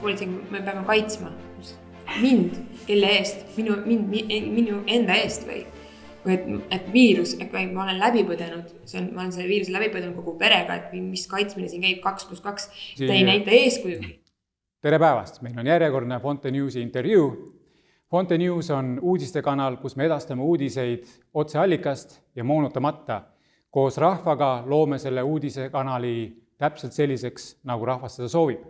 politsei, me peame kaitsma mind, kelle eest, minu enda eest või et viirus, ma olen läbi põdenud, ma olen selle viiruse läbi põdenud kogu perega, et mis kaitsmine siin käib 2+2, te ei näita eeskuju. Tere päevast, meil on järjekordne Fonte Newsi intervjuu. Fonte News on uudistekanal, kus me edastame uudiseid otseallikast ja moonutamata. Koos rahvaga loome selle uudisekanali täpselt selliseks, nagu rahvas seda soovib.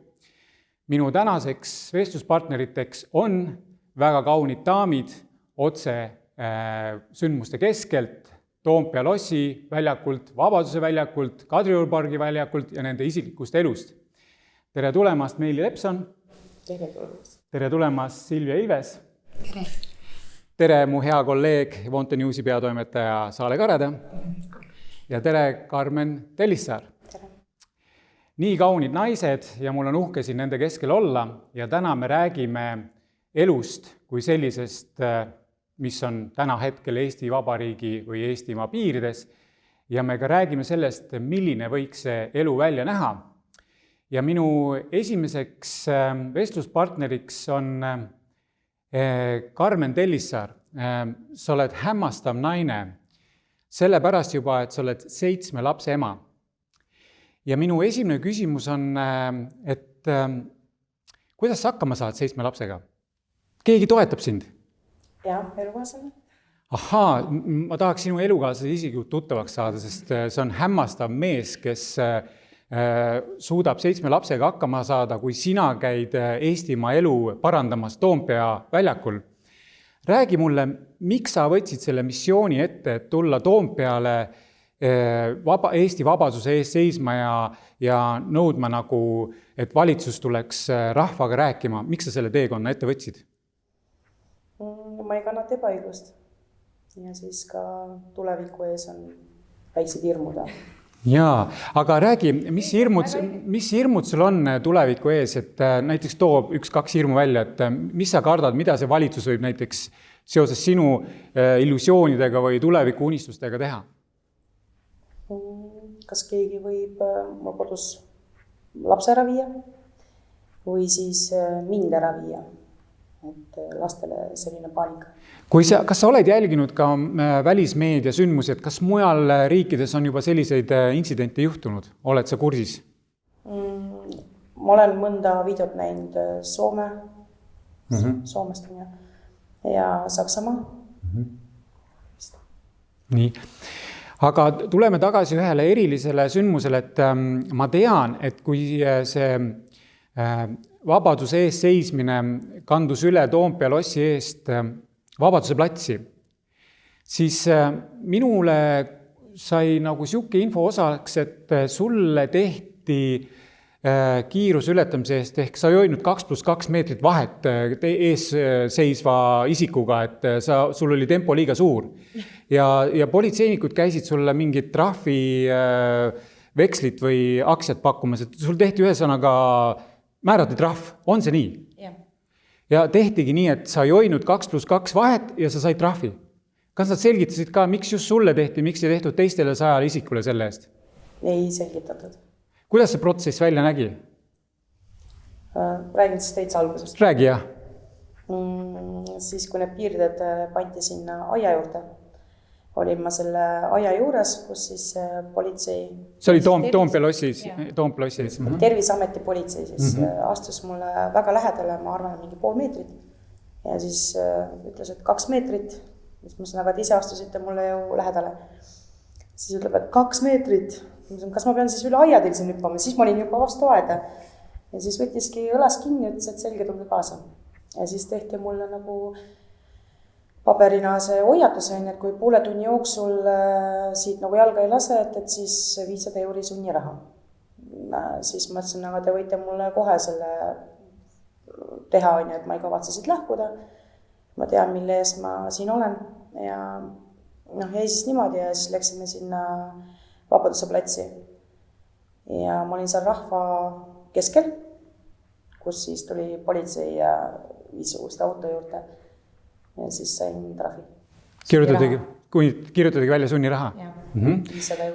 Minu tänaseks vestluspartneriteks on väga kaunid daamid otse sündmuste keskelt, Toompea lossi väljakult, Vabaduse väljakult, Kadrioru pargi väljakult ja nende isiklikust elust. Tere tulemast Meili Lepson. Tere tulemast. Tere tulemast Silvia Ilves. Tere. Tere mu hea kolleeg Fonte Newsi peatoimetaja Saale Kareda. Ja tere Carmen Tellissaar. Tere. Nii kaunid naised ja mul on uhke siin nende keskel olla ja täna me räägime elust kui sellisest, mis on täna hetkel Eesti Vabariigi või Eestimaa piirides ja me ka räägime sellest, milline võiks see elu välja näha. Ja minu esimeseks vestluspartneriks on Carmen Tellissaar. Sa oled hämmastav naine, sellepärast juba, et sa oled 7 lapse ema. Ja minu esimene küsimus on, et kuidas sa hakkama saad 7 lapsega? Keegi toetab sind? Jah, elukaaslane. Ahaa, ma tahaks sinu elukaaslase isiklikult tuttavaks saada, sest see on hämmastav mees, kes suudab 7 lapsega hakkama saada, kui sina käid Eestimaa elu parandamas Toompea väljakul. Räägi mulle, miks sa võtsid selle missiooni ette, et tulla Toompeale Eesti vabaduse eest seisma ja nõudma nagu, et valitsus tuleks rahvaga rääkima. Miks sa selle teekonna ette võtsid? Ma ei kannata ebaõigust ja siis ka tuleviku ees on väiksed hirmuda. Jaa, aga räägi, mis hirmud sul on tuleviku ees, et näiteks too 1-2 hirmu välja, et mis sa kardad, mida see valitsus võib näiteks seoses sinu illusioonidega või tuleviku unistustega teha? Kas keegi võib mu kodus lapse ära viia või siis mind ära viia? Et lastele selline paanika. Kas sa oled jälginud ka välismeedia sündmusi, et kas mujal riikides on juba selliseid intsidente juhtunud? Oled sa kursis? Ma olen mõnda videot näinud Soomest ja Saksamaa. Nii. Aga tuleme tagasi ühele erilisele sündmusele, et ma tean, et kui see Vabaduse eest seismine kandus üle Toompea lossi eest Vabaduse platsi, siis minule sai nagu siuke info osaks, et sulle tehti kiiruse ületamise eest, ehk sa ei hoidnud 2+2 meetrit vahet ees seisva isikuga, et sul oli tempo liiga suur. Ja politseinikud käisid sulle mingit trahvi vekslit või aktsiat pakkumas, et sul tehti ühesõnaga määrati trahv, on see nii? Ja. Ja tehtigi nii, et sa ei hoidnud 2+2 vahet ja sa said trahvi. Kas nad selgitasid ka, miks just sulle tehti, miks ei tehtud teistele 100 isikule selle eest? Ei selgitatud. Kuidas see protsess välja nägi? Räägin siis täitsa algusest. Räägi, jah. Siis kui need piirded pandi sinna aia juurde, olin ma selle aia juures, kus siis politsei... See oli Toompea lossis. Terviseameti politsei siis astus mulle väga lähedale, ma arvan, mingi 0,5 meetrit. Ja siis ütles, et 2 meetrit, mis ma sõnaga, et ise astusite mulle ju lähedale. Siis ütleb, et 2 meetrit. Kas ma pean siis üle aia teil siin hüppama? Siis ma olin juba vastu aeda. Ja siis võttiski õlas kinni, ütles, et selge tulge kaasa. Ja siis tehti mulle nagu... paberina see hoiatus on, et kui poole tunni jooksul siit nagu jalga ei lase, et siis 500 € sunniraha. Siis mõtlesin, aga te võite mulle kohe selle teha, et ma ei kavatse siit lahkuda. Ma tean, mille ees ma siin olen ja jäi siis niimoodi ja siis läksime sinna Vabaduse platsi. Ja ma olin seal rahva keskel, kus siis tuli politsei ja viis uuesti auto juurde. Ja siis sain trahvi. Kirjutadagi välja sunniraha? Jah, 500 €.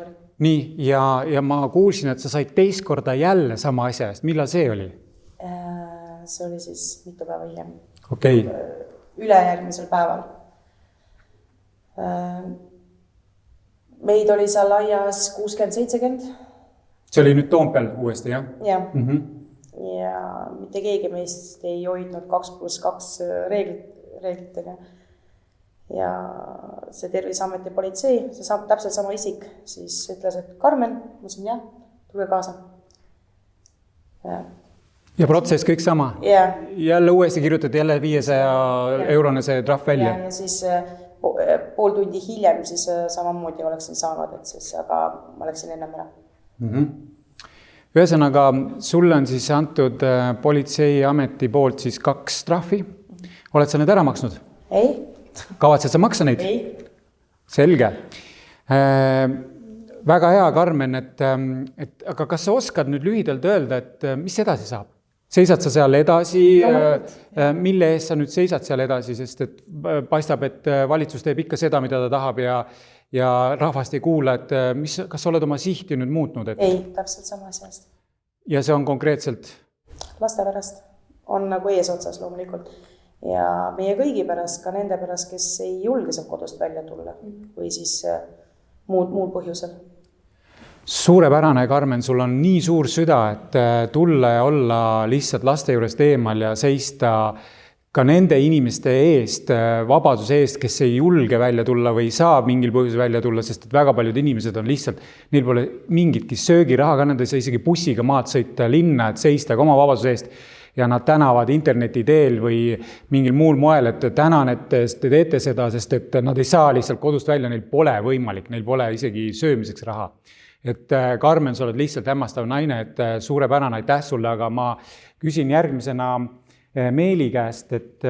Nii, ja ma kuulsin, et sa said teist korda jälle sama asja eest. Millal see oli? see oli siis mitu päeva hiljem. Okei. Ülejärgmisel päeval. Meid oli seal aias 60-70. See oli nüüd Toompeal uuesti, jah? Jah. Ja mitte keegi meist ei hoidnud 2+2 reeglitega. Ja see Terviseameti politsei, see täpselt sama isik, siis ütles, et Karmen, ma ütlesin jah, tule kaasa. Ja protsess kõik sama? Yeah. Jälle uuesti kirjutati jälle 500 eurone see trahv välja? Ja siis pool tundi hiljem siis samamoodi oleksin saanud, et siis, aga ma läksin ennem ära. Ühesõnaga, sulle on siis antud politseiameti poolt siis 2 trahvi. Oled sa need ära maksnud? Ei. Kavatsed sa maksa neid? Ei. Selge. Väga hea, Karmen, aga kas sa oskad nüüd lühidalt öelda, et mis edasi saab? Seisad sa seal edasi? Mille eest sa nüüd seisad seal edasi? Sest et paistab, et valitsus teeb ikka seda, mida ta tahab ja rahvast ei kuula, et kas sa oled oma sihti nüüd muutnud? Ei, täpselt sama asjast. Ja see on konkreetselt? Laste pärast. On nagu eesotsas loomulikult. Ja meie kõigi pärast, ka nende pärast, kes ei julge sealt kodust välja tulla või siis muud põhjusel. Suurepärane, Karmen, sul on nii suur süda, et tulla ja olla lihtsalt laste juurest eemal ja seista ka nende inimeste eest, vabaduse eest, kes ei julge välja tulla või saab mingil põhjusel välja tulla, sest et väga paljud inimesed on lihtsalt, neil pole mingitki söögiraha, ka nad ei saa isegi bussiga maad sõita linna, et seista ka oma vabaduse eest. Ja nad tänavad interneti teel või mingil muul moel, et tänan, et te teete seda, sest et nad ei saa lihtsalt kodust välja, neil pole võimalik, neil pole isegi söömiseks raha. Et Karmen, sa oled lihtsalt hämmastav naine, et suurepärane, aitäh sulle, aga ma küsin järgmisena Meeli käest, et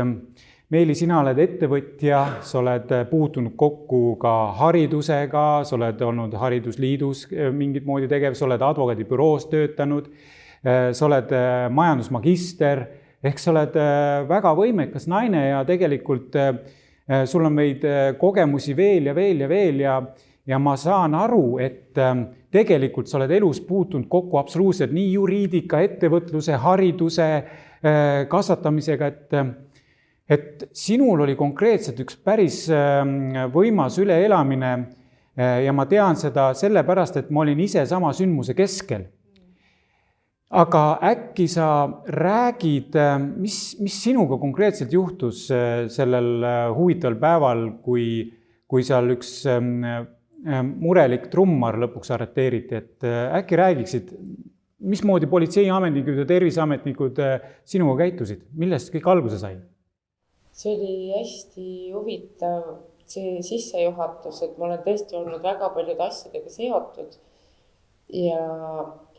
Meeli, sina oled ettevõtja, sa oled puutunud kokku ka haridusega, sa oled olnud haridusliidus mingit moodi tegev, sa oled advokaadibüroos töötanud, sa oled majandusmagister, ehk sa oled väga võimekas naine ja tegelikult sul on meid kogemusi veel ja ma saan aru, et tegelikult sa oled elus puutunud kokku absoluutselt nii juriidika, ettevõtluse, hariduse kasvatamisega, et sinul oli konkreetselt üks päris võimas üleelamine ja ma tean seda sellepärast, et ma olin ise sama sündmuse keskel. Aga äkki sa räägid, mis sinuga konkreetselt juhtus sellel huvitaval päeval, kui seal üks murelik trummar lõpuks arreteeriti, et äkki räägiksid, mismoodi politseiametnikud ja terviseametnikud sinuga käitusid, millest kõik alguse sai? See oli hästi huvitav see sissejuhatus, et ma olen tõesti olnud väga paljude asjadega seotud ja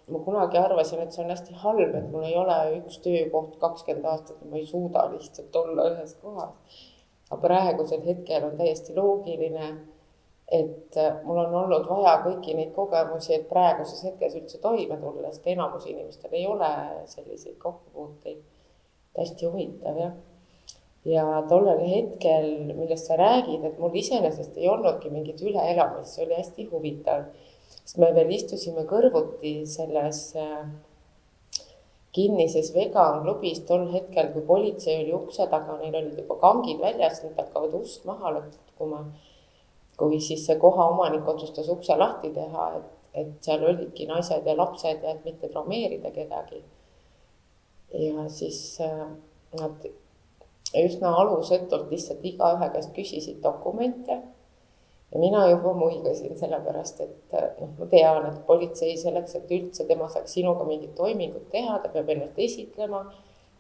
ma kunagi arvasin, et see on hästi halb, et mul ei ole üks töökoht 20 aastat, ma ei suuda lihtsalt olla ühes kohas. Aga praegusel hetkel on täiesti loogiline, et mul on olnud vaja kõiki neid kogemusi, et praeguses hetkes üldse toime tulla, sest enamus inimestel ei ole selliseid kokkupuuteid. Hästi huvitav, jah. Ja tollel hetkel, millest sa räägid, et mul iseenesest ei olnudki mingit üleelamist, see oli hästi huvitav. Sest me veel istusime kõrvuti selles kinnises vegan klubis tol hetkel, kui politsei oli ukse taga, neil olid juba kangid väljas, nad hakkavad ust maha lõtkuma. Kui siis see koha omanik otsustas ukse lahti teha, et seal olidki naised ja lapsed ja et mitte traumeerida kedagi. Ja siis nad üsna alusetult lihtsalt igaühe käest küsisid dokumente. Ja mina juba muigasin sellepärast, et ma tean, et politsei selleks, et üldse tema saaks sinuga mingit toimingut teha, ta peab ennast esitlema.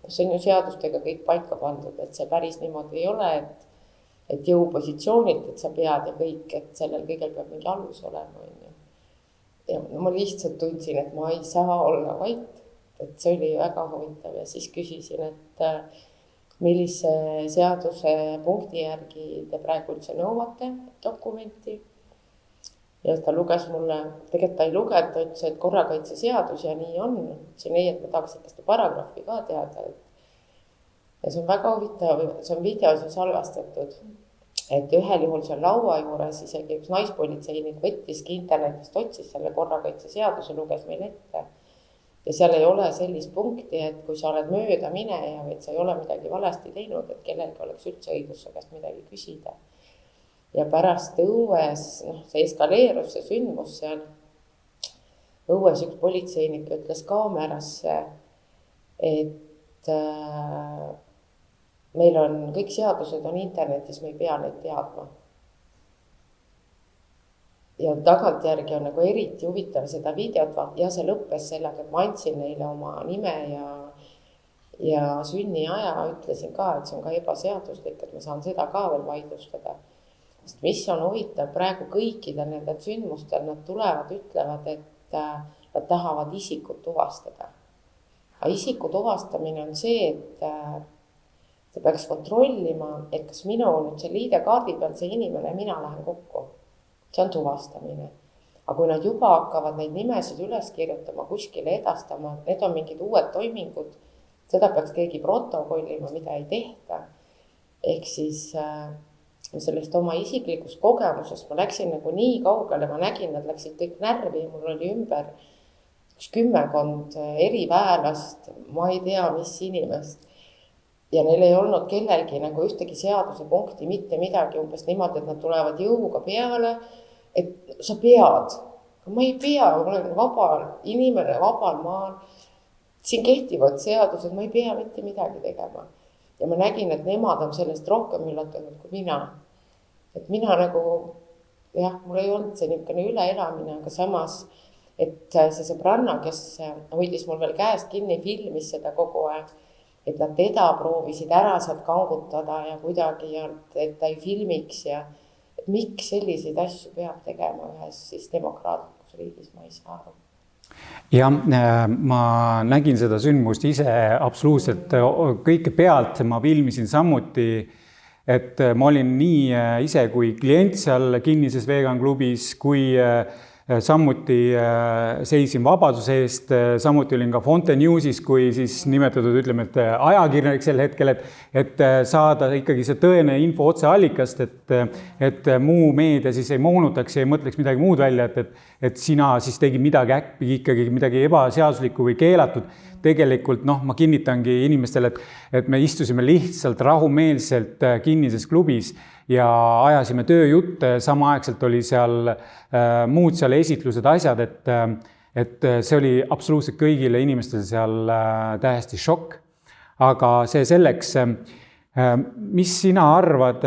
See on ju seadustega kõik paika pandud, et see päris niimoodi ei ole, et jõupositsioonilt, et sa pead ja kõik, et sellel kõigel peab mingi alus olema. Ja ma lihtsalt tundsin, et ma ei saa olla vait, et see oli väga huvitav ja siis küsisin, et millise seaduse punkti järgi te praegu üldse nõuate dokumenti. Ja ta luges mulle, tegelikult ta ei lugenud, ta ütles, et korrakaitseseadus ja nii on. See nii, et ma tahaks ikka seda paragrahvi ka teada. Ja see on väga huvitav, see on videos ja salvastatud. Et ühel juhul seal laua juures isegi üks naispolitseinik võttiski internetist, otsis selle korrakaitseseaduse, luges meil ette. ja seal ei ole sellist punkti, et kui sa oled mööda mineja või et sa ei ole midagi valesti teinud, et kellelgi oleks üldse õigus su käest midagi küsida. Ja pärast õues, see eskaleerus, see sündmus seal õues, üks politseinik ütles kaamerasse, et meil on kõik seadused on internetis, me ei pea neid teadma. Ja tagantjärgi on nagu eriti huvitav seda videot ja see lõppes sellega, et ma andsin neile oma nime ja sünniaja, ütlesin ka, et see on ka ebaseaduslik, et ma saan seda ka veel vaidlustada. Sest mis on huvitav praegu kõikidel nendel sündmustel, nad tulevad, ütlevad, et nad tahavad isikut tuvastada. Aga isiku tuvastamine on see, et ta peaks kontrollima, et kas minu nüüd see liidekaardi peal see inimene ja mina lähen kokku. See on tuvastamine. Aga kui nad juba hakkavad neid nimesid üles kirjutama, kuskile edastama, need on mingid uued toimingud, seda peaks keegi protokollima, mida ei tehta. Ehk siis sellest oma isiklikust kogemusest ma läksin nagu nii kaugele, ma nägin, nad läksid kõik närvi, mul oli ümber üks 10 eriväelast, ma ei tea, mis inimest. Ja neil ei olnud kellelgi nagu ühtegi seaduse punkti, mitte midagi, umbes niimoodi, et nad tulevad jõuga peale, et sa pead. Ma ei pea, ma olen vabal inimene, vabal maal. Siin kehtivad seadused, ma ei pea mitte midagi tegema. Ja ma nägin, et nemad on sellest rohkem üllatunud kui mina. Et mina nagu, jah, mul ei olnud see niisugune üleelamine, aga samas, et see sõbranna, kes hoidis mul veel käest kinni, filmis seda kogu aeg, et nad teda proovisid ära sealt kangutada ja kuidagi, et ta ei filmiks ja et miks selliseid asju peab tegema ühes siis demokraatlikus riigis, ma ei saa aru. Ja ma nägin seda sündmust ise absoluutselt kõike pealt, ma filmisin samuti, et ma olin nii ise kui klient seal kinnises vegan klubis, kui samuti seisin vabaduse eest, samuti olin ka Fonte Newsis, kui siis nimetatud, ütleme, et ajakirjanik sel hetkel, et saada ikkagi see tõene info otseallikast, et muu meedia siis ei moonutaks ja ei mõtleks midagi muud välja, et sina siis tegi midagi äkki ikkagi midagi ebaseaduslikku või keelatud. Tegelikult, ma kinnitangi inimestele, et me istusime lihtsalt rahumeelselt kinnises klubis ja ajasime tööjutte, samaaegselt oli seal muud seal esitlused, asjad, et see oli absoluutselt kõigile inimestele seal täiesti šokk. Aga see selleks, mis sina arvad,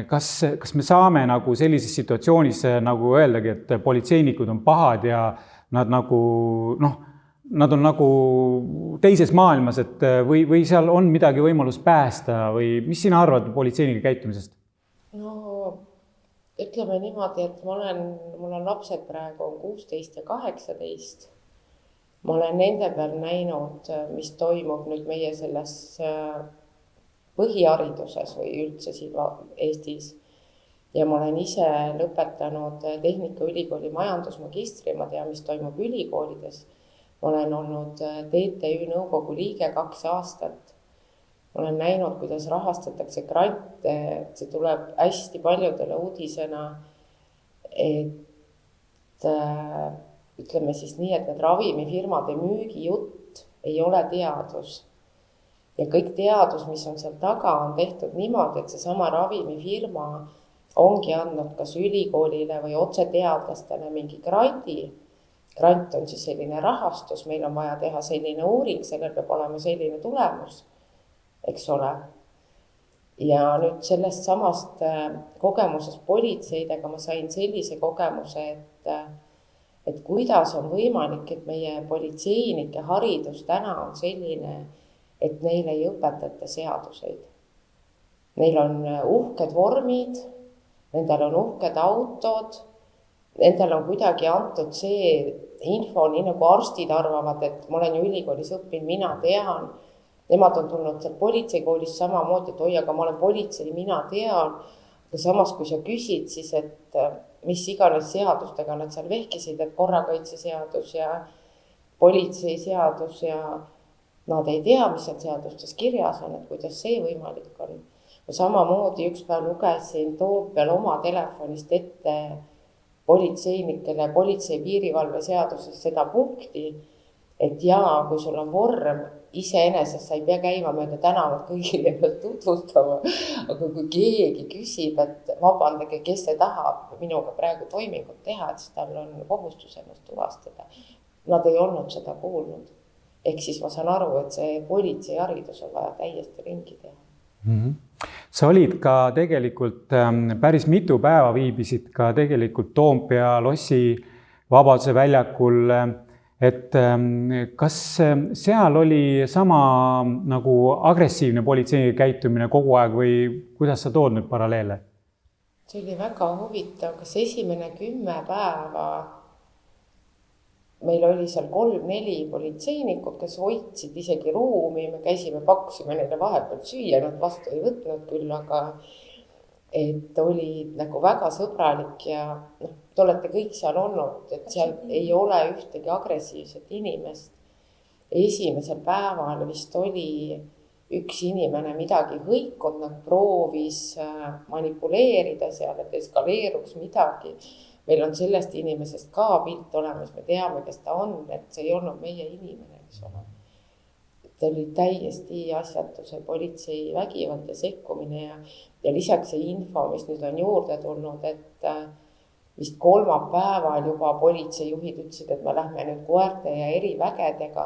kas me saame nagu sellises situatsioonis nagu öeldagi, et politseinikud on pahad ja nad nagu, nad on nagu teises maailmas, et või seal on midagi võimalus päästa või mis sina arvad politseinike käitumisest? No ütleme niimoodi, et mul on lapsed praegu on 16 ja 18. Ma olen nende peal näinud, mis toimub nüüd meie selles põhihariduses või üldse siin Eestis. Ja ma olen ise lõpetanud Tehnikaülikooli majandusmagistri, ma tean, mis toimub ülikoolides. Ma olen olnud TTÜ nõukogu liige 2 aastat. Ma olen näinud, kuidas rahastatakse grante, see tuleb hästi paljudele uudisena, et ütleme siis nii, et need ravimifirmade müügijutt ei ole teadus. Ja kõik teadus, mis on seal taga, on tehtud niimoodi, et see sama ravimifirma ongi andnud kas ülikoolile või otse teadlastele mingi granti. Grant on siis selline rahastus, meil on vaja teha selline uuring, sellel peab olema selline tulemus. Eks ole. Ja nüüd sellest samast kogemusest politseidega ma sain sellise kogemuse, et kuidas on võimalik, et meie politseinike haridus täna on selline, et neile ei õpetata seaduseid. Neil on uhked vormid, nendel on uhked autod, nendel on kuidagi antud see info, nii nagu arstid arvavad, et ma olen ju ülikoolis õppinud, mina tean. Nemad on tulnud seal politseikoolis samamoodi, et oi, aga ma olen politsei, mina tean. Aga samas, kui sa küsid, siis et mis iganes seadustega nad seal vehkisid, et korrakaitseseadus ja politseiseadus ja nad ei tea, mis seal seadustes kirjas on, et kuidas see võimalik on. Samamoodi üks päev lugesin Toompeal oma telefonist ette politseinikele politsei piirivalve seaduses seda punkti, et jaa, kui sul on vorm, iseenesest sa ei pea käima mööda tänavat kõigile ennast tutvustama. Aga kui keegi küsib, et vabandage, kes see tahab minuga praegu toimingut teha, et siis tal on kohustus ennast tuvastada. Nad ei olnud seda kuulnud. Ehk siis ma saan aru, et see politseiharidus on vaja täiesti ringi teha. Sa olid ka tegelikult päris mitu päeva viibisid ka tegelikult Toompea lossi Vabaduse väljakul, et kas seal oli sama nagu agressiivne politsei käitumine kogu aeg või kuidas sa tood nüüd paralleele? See oli väga huvitav, kas esimene 10 päeva meil oli seal 3-4 politseinikud, kes hoidsid isegi ruumi, me käisime, pakkusime neile vahepeal süüa, nad vastu ei võtnud küll, aga et oli nagu väga sõbralik ja te olete kõik seal olnud, et seal ei ole ühtegi agressiivset inimest. Esimesel päeval vist oli üks inimene midagi hõikunud, nad proovis manipuleerida seal, et eskaleeruks midagi. Meil on sellest inimesest ka pilt olemas, me teame, kes ta on, et see ei olnud meie inimene, eks ole. See oli täiesti asjatuse politsei vägivald ja sekkumine ja lisaks see info, mis nüüd on juurde tulnud, et vist kolmapäeval juba politseijuhid ütlesid, et me lähme nüüd koerte ja erivägedega.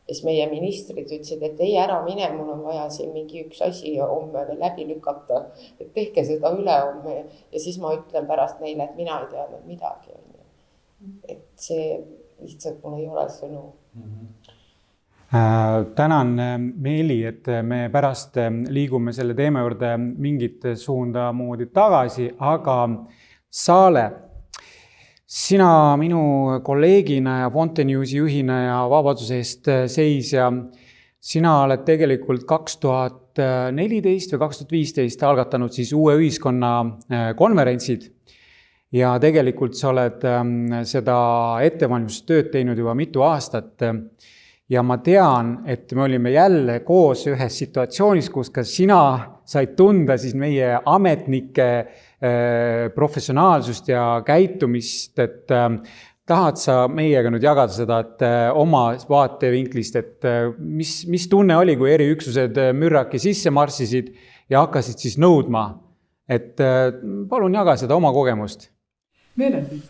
Ja siis meie ministrid ütlesid, et ei ära mine, mul on vaja siin mingi üks asi homme veel läbi lükata, et tehke seda üle homme. Ja siis ma ütlen pärast neile, et mina ei teadnud midagi. Et see lihtsalt mul ei ole sõnu. Tänan Meeli, et me pärast liigume selle teema juurde mingit suunda moodi tagasi, aga Saale, sina minu kolleegina ja Fontenewsi juhina ja Vabaduse eest seisja, sina oled tegelikult 2014 või 2015 algatanud siis uue ühiskonna konverentsid ja tegelikult sa oled seda ettevalmistustööd teinud juba mitu aastat. Ja ma tean, et me olime jälle koos ühes situatsioonis, kus ka sina said tunda siis meie ametnike professionaalsust ja käitumist, et tahad sa meiega nüüd jagada seda, et oma vaatevinklist, et mis tunne oli, kui eriüksused mürraki sisse marssisid ja hakkasid siis nõudma, et palun jaga seda oma kogemust. Meeleldi.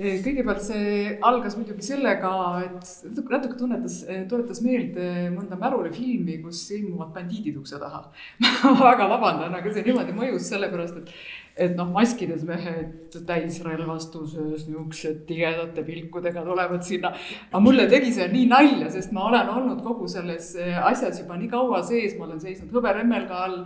Kõigepealt see algas muidugi sellega, et natuke tuletas meelde mõnda mälulefilmi, kus ilmuvad bandiidid ukse taha. Ma väga vabandan, aga see niimoodi mõjus sellepärast, et maskides mehed täisrelvastuses niisugused tigedate pilkudega tulevad sinna. Aga mulle tegi see nii nalja, sest ma olen olnud kogu selles asjas juba nii kaua sees, ma olen seisnud hõberemmelga all,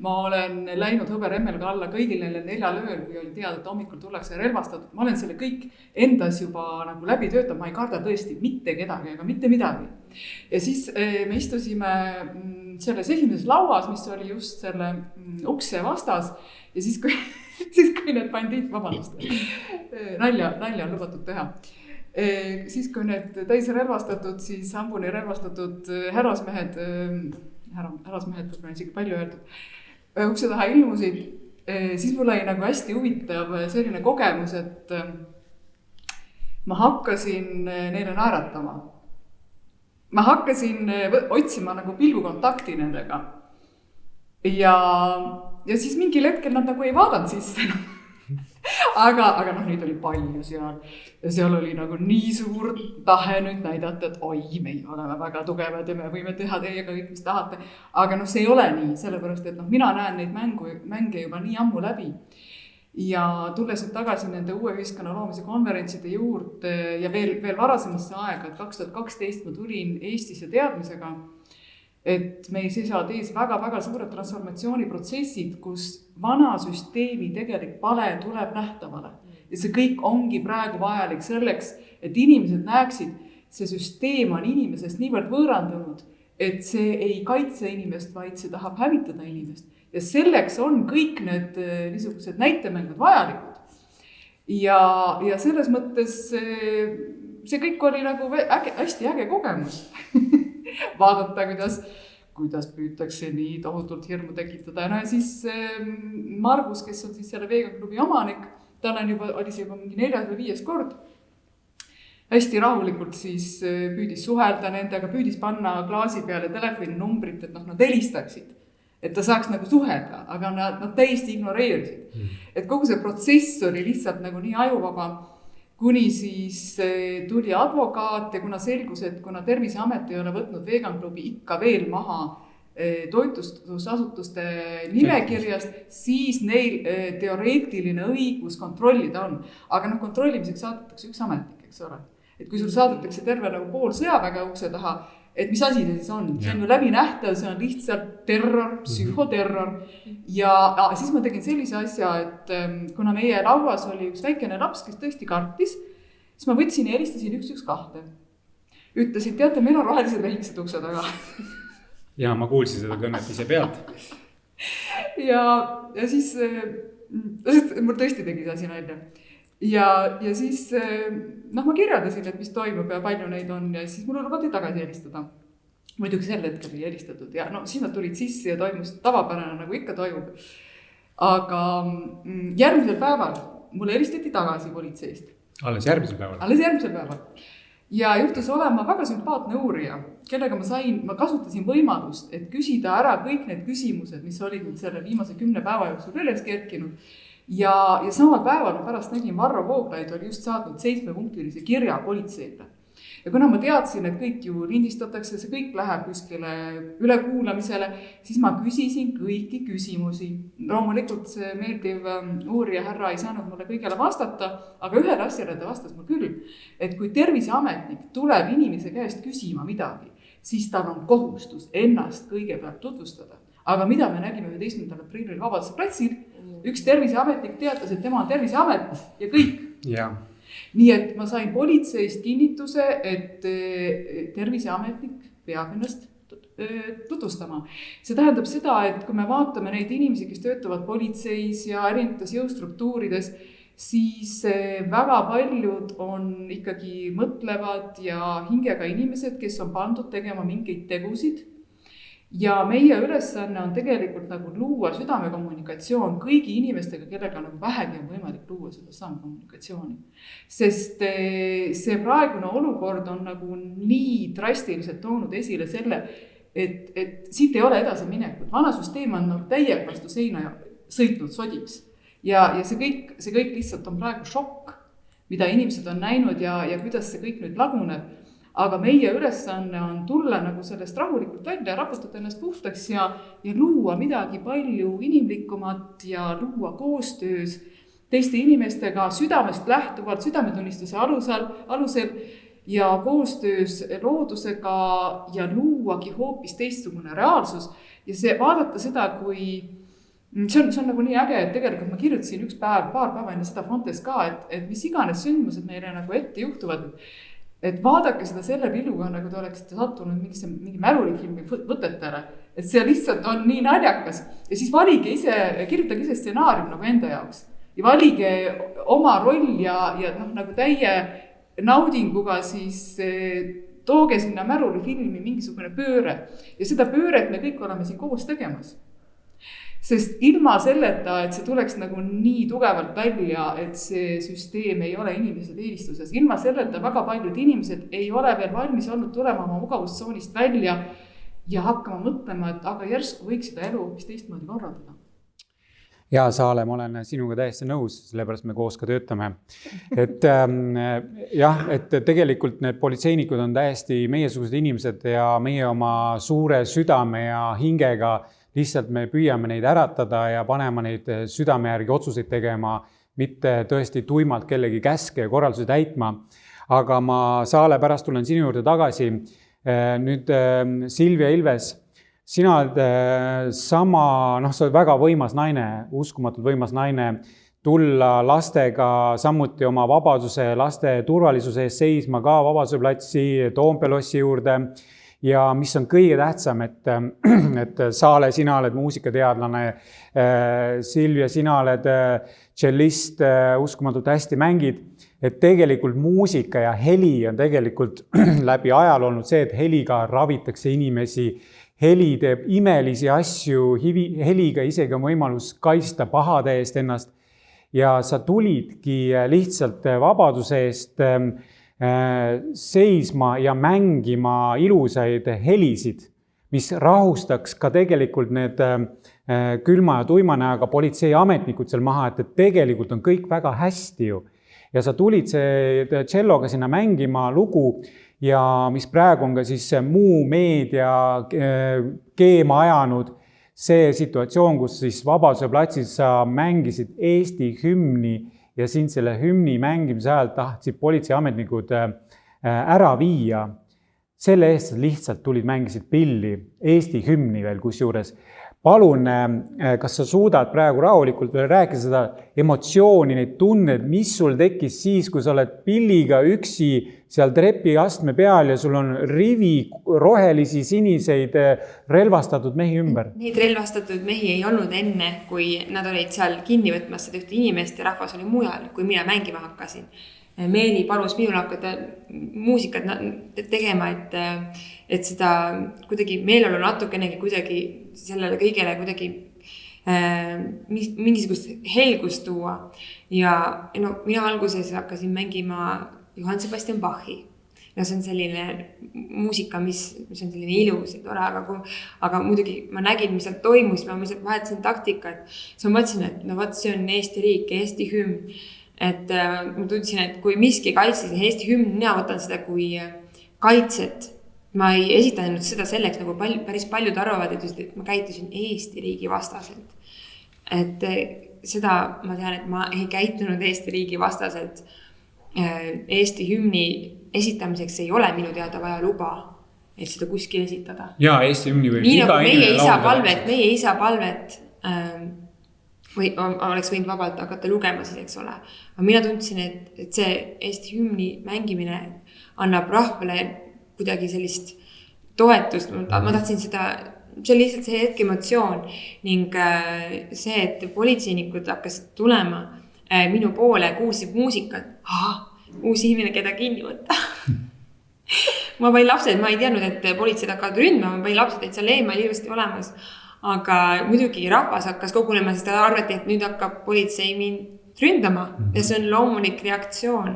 ma olen läinud hõberemmelga alla kõigil neile 4 ööl, kui oli teada, et hommikul tullakse relvastatud. Ma olen selle kõik endas juba nagu läbi töötab, ma ei karda tõesti mitte kedagi, aga mitte midagi. Ja siis me istusime selles esimeses lauas, mis oli just selle ukse vastas ja siis kui need bandiid, vabandust, nalja on lubatud teha. Siis kui need täisrelvastatud, siis hambuni relvastatud härrasmehed, võib-olla isegi palju öeldud, ukse taha ilmusid, siis mul oli nagu hästi huvitav selline kogemus, et ma hakkasin neile naeratama. Ma hakkasin otsima nagu pilgukontakti nendega. Ja siis mingil hetkel nad nagu ei vaadanud sisse. aga neid oli palju seal. Ja seal oli nagu nii suur tahe nüüd näidata, et oi, meie oleme väga tugevad ja me võime teha teiega kõik, mis tahate. Aga see ei ole nii, sellepärast, et mina näen neid mänge juba nii ammu läbi. Ja tulles nüüd tagasi nende uue ühiskonna loomise konverentside juurde ja veel varasemasse aega, et 2012 ma tulin Eestisse teadmisega, et meil seisavad ees väga-väga suured transformatsiooniprotsessid, kus vana süsteemi tegelik pale tuleb nähtavale. Ja see kõik ongi praegu vajalik selleks, et inimesed näeksid, see süsteem on inimesest niivõrd võõrandunud, et see ei kaitse inimest, vaid see tahab hävitada inimest. Ja selleks on kõik need niisugused näitemängud vajalikud. Ja selles mõttes see kõik oli nagu hästi äge kogemus. Vaadata, kuidas püütakse nii tohutult hirmu tekitada. Ja siis Margus, kes on siis selle Vegan klubi omanik, tal oli see juba mingi 4. või 5. kord. hästi rahulikult siis püüdis suhelda nendega, püüdis panna klaasi peale telefoninumbrit, et nad helistaksid. Et ta saaks nagu suhelda, aga nad täiesti ignoreerisid. Et kogu see protsess oli lihtsalt nagu nii ajuvaba, kuni siis tuli advokaat ja kuna selgus, et kuna Terviseamet ei ole võtnud Vegan Klubi ikka veel maha toitlustusasutuste nimekirjast, siis neil teoreetiline õigus kontrollida on. Aga kontrollimiseks saadetakse üks ametnik, eks ole. Et kui sul saadetakse terve nagu pool sõjaväge ukse taha, et mis asi see siis on? See on ju läbinähtav, see on lihtsalt terror, psühhoterror. Ja siis ma tegin sellise asja, et kuna meie lauas oli üks väikene laps, kes tõesti kartis, siis ma võtsin ja helistasin 112. Ütlesin, teate, meil on rohelised vehikesed ukse taga. Ja ma kuulsin seda kõnet ise pealt. Ja siis, mul tõesti tegi see asi nalja. Ja siis ma kirjeldasin, et mis toimub ja palju neid on ja siis mul lubati tagasi helistada. Muidugi sel hetkel ei helistatud ja siis nad tulid sisse ja toimus tavapärane nagu ikka toimub. Aga järgmisel päeval mulle helistati tagasi politseist. Alles järgmisel päeval? Alles järgmisel päeval. Ja juhtus olema väga sümpaatne uurija, kellega ma kasutasin võimalust, et küsida ära kõik need küsimused, mis olid nüüd selle viimase 10 päeva jooksul üles kerkinud. Ja samal päeval ma pärast nägin Varro Vooglaid oli just saatnud 7-punktilise kirja politseile. Ja kuna ma teadsin, et kõik ju lindistatakse, see kõik läheb kuskile ülekuulamisele, siis ma küsisin kõiki küsimusi. Loomulikult see meeldiv uurija härra ei saanud mulle kõigele vastata, aga ühele asjale ta vastas mul küll, et kui Terviseametnik tuleb inimese käest küsima midagi, siis tal on kohustus ennast kõigepealt tutvustada. Aga mida me nägime 11. aprillil Vabaduse platsil, üks Terviseametnik teatas, et tema on Terviseamet ja kõik. Ja. Nii et ma sain politseist kinnituse, et Terviseametnik peab ennast tutvustama. See tähendab seda, et kui me vaatame neid inimesi, kes töötavad politseis ja erinevates jõustruktuurides, siis väga paljud on ikkagi mõtlevad ja hingega inimesed, kes on pandud tegema mingeid tegusid. Ja meie ülesanne on tegelikult nagu luua südamekommunikatsioon kõigi inimestega, kellega nagu vähegi on võimalik luua seda kommunikatsiooni. Sest see praegune olukord on nagu nii drastiliselt toonud esile selle, et siit ei ole edasi minekut. Vana süsteem on nagu täiega vastu seina sõitnud sodiks. Ja see kõik lihtsalt on praegu šokk, mida inimesed on näinud ja kuidas see kõik nüüd laguneb. Aga meie ülesanne on tulla nagu sellest rahulikult välja, raputada ennast puhtaks ja luua midagi palju inimlikumat ja luua koostöös teiste inimestega südamest lähtuvalt, südametunnistuse alusel ja koostöös loodusega ja luuagi hoopis teistsugune reaalsus. Ja see vaadata seda, kui see on nagu nii äge, et tegelikult ma kirjutasin paar päeva enne seda Fontes ka, et mis iganes sündmused meile nagu ette juhtuvad, et vaadake seda selle pilluga, nagu te oleksite sattunud mingi mälulifilmi võtetele. Et see lihtsalt on nii naljakas. Ja siis kirjutage ise stsenaarium nagu enda jaoks. Ja valige oma roll ja nagu täie naudinguga siis tooge sinna mälulifilmi mingisugune pööre. Ja seda pööret me kõik oleme siin koos tegemas. Sest ilma selleta, et see tuleks nagu nii tugevalt välja, et see süsteem ei ole inimesed eelistuses. Ilma selleta väga paljud inimesed ei ole veel valmis olnud tulema oma mugavustsoonist välja ja hakkama mõtlema, et aga järsku võiks seda elu hoopis teistmoodi korraldada. Ja Saale, ma olen sinuga täiesti nõus, sellepärast me koos ka töötame. Et tegelikult need politseinikud on täiesti meiesugused inimesed ja meie oma suure südame ja hingega lihtsalt me püüame neid äratada ja panema neid südame järgi otsuseid tegema, mitte tõesti tuimalt kellegi käske ja korraldusi täitma. Aga ma Saale pärast tulen sinu juurde tagasi. Nüüd Silvia Ilves, sina oled sa oled väga võimas naine, uskumatult võimas naine, tulla lastega samuti oma vabaduse, laste turvalisuse eest seisma ka Vabaduse platsi, Toompea lossi juurde. Ja mis on kõige tähtsam, et Saale, sina oled muusikateadlane, Silvia, sina oled tšellist, uskumatult hästi mängid, et tegelikult muusika ja heli on tegelikult läbi ajal olnud see, et heliga ravitakse inimesi, heli teeb imelisi asju, heliga isegi on võimalus kaitsta pahade eest ennast ja sa tulidki lihtsalt vabaduse eest seisma ja mängima ilusaid helisid, mis rahustaks ka tegelikult need külma ja tuima näoga politseiametnikud seal maha, et tegelikult on kõik väga hästi ju. Ja sa tulid see tšelloga sinna mängima lugu ja mis praegu on ka siis muu meedia keema ajanud, see situatsioon, kus siis Vabaduse platsil sa mängisid Eesti hümni ja siin selle hümni mängimise ajal tahtsid politseiametnikud ära viia. Selle eest lihtsalt tulid, mängisid pilli, Eesti hümni veel kusjuures. Palun, kas sa suudad praegu rahulikult veel rääkida seda emotsiooni, neid tunned, mis sul tekkis siis, kui sa oled pilliga üksi seal trepi astme peal ja sul on rivi rohelisi, siniseid relvastatud mehi ümber? Neid relvastatud mehi ei olnud enne, kui nad olid seal kinni võtmas seda ühte inimest ja rahvas oli mujal, kui mina mängima hakkasin. Meeli palus minul hakata muusikat tegema, et seda kuidagi meeleolu natukenegi kuidagi sellele kõigele kuidagi mingisugust helgust tuua. Ja no, mina alguses hakkasin mängima Johann Sebastian Bachi. Ja see on selline muusika, mis on selline ilus ja tore, aga muidugi ma nägin, mis seal toimus, ma vahetasin taktikat. Siis ma mõtlesin, et no vaat see on Eesti riik, Eesti hümn. Et ma tundsin, et kui miski kaitses Eesti hümn, mina võtan seda kui kaitset. Ma ei esitanud seda selleks, nagu päris paljud arvavad, et ma käitusin Eesti riigi vastaselt. Et seda ma tean, et ma ei käitunud Eesti riigi vastaselt. Eesti hümni esitamiseks ei ole minu teada vaja luba, et seda kuskil esitada. Jaa, Eesti hümni võib nii nagu meie isa palvet või oleks võinud vabalt hakata lugema siis, eks ole. Aga mina tundsin, et see Eesti hümni mängimine annab rahvale kuidagi sellist toetust. Ma tahtsin seda, see oli lihtsalt see hetk emotsioon ning see, et politseinikud hakkasid tulema minu poole, kuulsid muusikat. Uus inimene, keda kinni võtta. Ma panin lapsed, ma ei teadnud, et politseid hakkavad ründma, ma panin lapsed, et seal eemal ilusti olemas. Aga muidugi rahvas hakkas kogunema, sest ta arvati, et nüüd hakkab politsei mind ründama ja see on loomulik reaktsioon.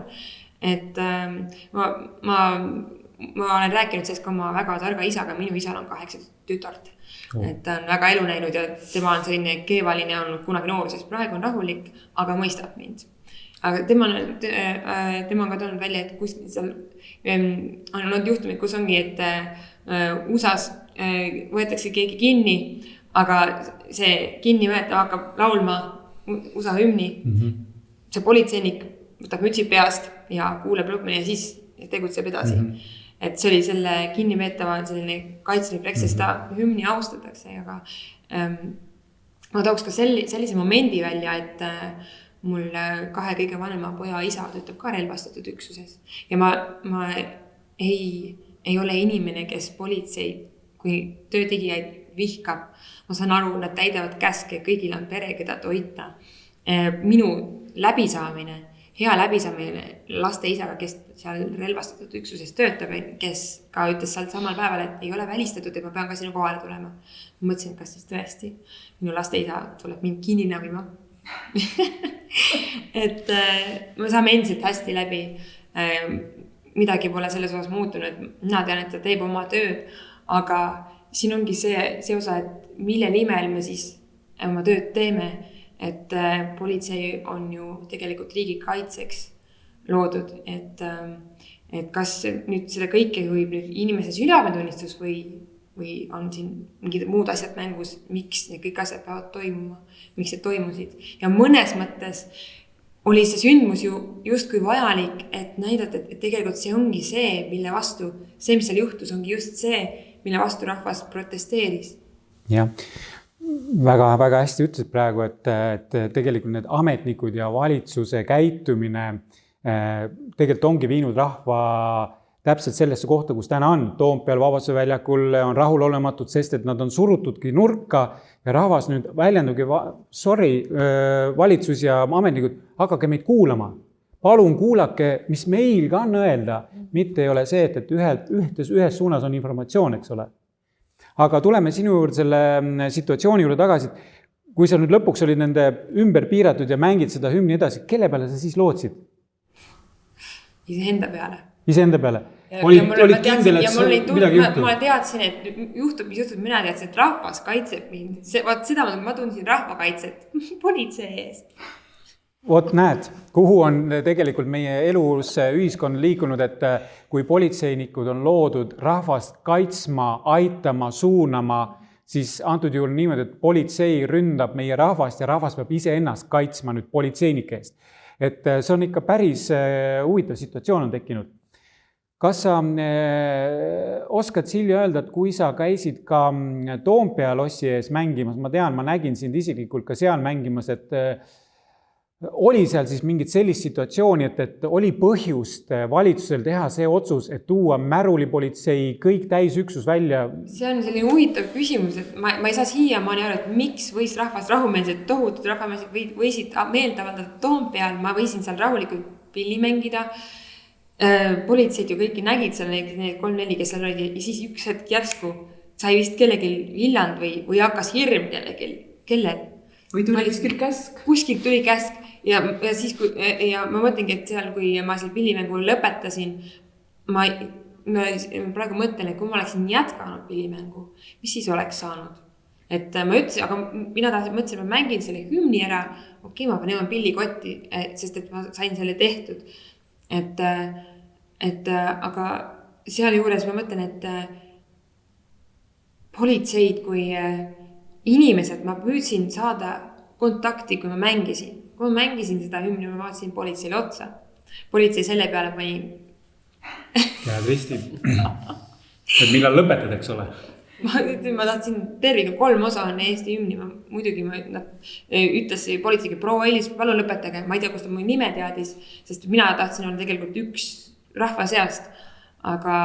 Et ma olen rääkinud sellest ka oma väga targa isaga, minu isal on 8 tütart. Et ta on väga elu näinud ja tema on selline keevaline olnud kunagi nooruses, praegu on rahulik, aga mõistab mind. Aga tema on ka tulnud välja, et kuskil seal on olnud juhtumid, kus ongi, et USAs võetakse keegi kinni, aga see kinni võetav hakkab laulma USA hümni. See politseinik võtab mütsi peast ja kuuleb lõpuni ja siis tegutseb edasi. Et see oli selle kinni veetava selline kaitserefleks, seda hümni austatakse. Aga ma tooks ka sellise momendi välja, et mul 2 kõige vanema poja isa töötab ka relvastatud üksuses. Ja ma ei ole inimene, kes politsei, kui töötegijaid vihkab. Ma saan aru, nad täidavad käske, kõigil on pere, keda toita. Minu läbisaamine, hea läbisaamine laste isaga, kes seal relvastatud üksuses töötab, kes ka ütles sealt samal päeval, et ei ole välistatud, et ma pean ka sinu kohale tulema. Ma mõtlesin, kas siis tõesti minu laste isa tuleb mind kinni navima. Et me saame endiselt hästi läbi. Midagi pole selles osas muutunud. Mina tean, et ta teeb oma tööd, aga siin ongi see osa, et mille nimel me siis oma tööd teeme, et politsei on ju tegelikult riigi kaitseks loodud, et kas nüüd seda kõike juhib nüüd inimese südametunnistus või on siin mingid muud asjad mängus, miks need kõik asjad peavad toimuma, miks need toimusid. Ja mõnes mõttes oli see sündmus ju justkui vajalik, et näidata, et tegelikult see ongi see, mille vastu, see, mis seal juhtus, ongi just see, mille vastu rahvas protesteeris. Jah, väga hästi ütlesid praegu, et tegelikult need ametnikud ja valitsuse käitumine tegelikult ongi viinud rahva täpselt sellesse kohta, kus täna on. Toompeal Vabaduse väljakul on rahulolematud, sest et nad on surutudki nurka ja rahvas nüüd väljendugi, valitsus ja ametnikud, hakake meid kuulama. Palun kuulake, mis meil ka on öelda. Mitte ei ole see, et ühes suunas on informatsioon, eks ole. Aga tuleme sinu juurde selle situatsiooni juurde tagasi. Kui sa nüüd lõpuks olid nende ümber piiratud ja mängid seda hümni edasi, kelle peale sa siis lootsid? Iseenda peale. iseenda peale. Ja olid ma kindel, et sul midagi juhtub? Ma teadsin, et juhtub, mis juhtub, mina teadsin, et rahvas kaitseb mind. Vaat seda ma tundsin rahvakaitset politsei eest. Vot näed, kuhu on tegelikult meie elus ühiskond liikunud, et kui politseinikud on loodud rahvast kaitsma, aitama, suunama, siis antud juhul niimoodi, et politsei ründab meie rahvast ja rahvas peab iseennast kaitsma nüüd politseinike eest. Et see on ikka päris huvitav situatsioon on tekkinud. Kas sa oskad, Silja, öelda, et kui sa käisid ka Toompea lossi ees mängimas, ma tean, ma nägin sind isiklikult ka seal mängimas, et oli seal siis mingit sellist situatsiooni, et oli põhjust valitsusel teha see otsus, et tuua märulipolitsei kõik täisüksus välja? See on selline huvitav küsimus, et ma ei saa siiamaani aru, et miks võis rahvas rahumeelselt, tohutud rahvameelselt võisid meelt avaldada Toompeal, ma võisin seal rahulikult pilli mängida. Politseid ju kõiki nägid seal, need 3-4, kes seal olid, ja siis üks hetk järsku sai vist kellelgi villand või hakkas hirm kellel. Või tuli kuskilt käsk? Kuskilt tuli käsk ja siis ja ma mõtlengi, et seal, kui ma seal pillimängu lõpetasin, ma praegu mõtlen, et kui ma oleksin jätkanud pillimängu, mis siis oleks saanud? Et ma ütlesin, aga mina mõtlesin, et ma mängin selle hümni ära, okei, ma panen pillikotti, sest et ma sain selle tehtud. Aga seal juures ma mõtlen, et politseid kui inimesed, ma püüdsin saada kontakti, kui ma mängisin. Kui ma mängisin seda hümni, ma vaatasin politseile otsa. Politsei selle peale pani. Käed risti. Et millal lõpetad, eks ole? Ma tahtsin terviga 3 osa on Eesti hümni. Muidugi ütles politseiga, proua Elis, palun lõpetage. Ma ei tea, kus ta mu nime teadis, sest mina tahtsin olla tegelikult üks rahva seast. Aga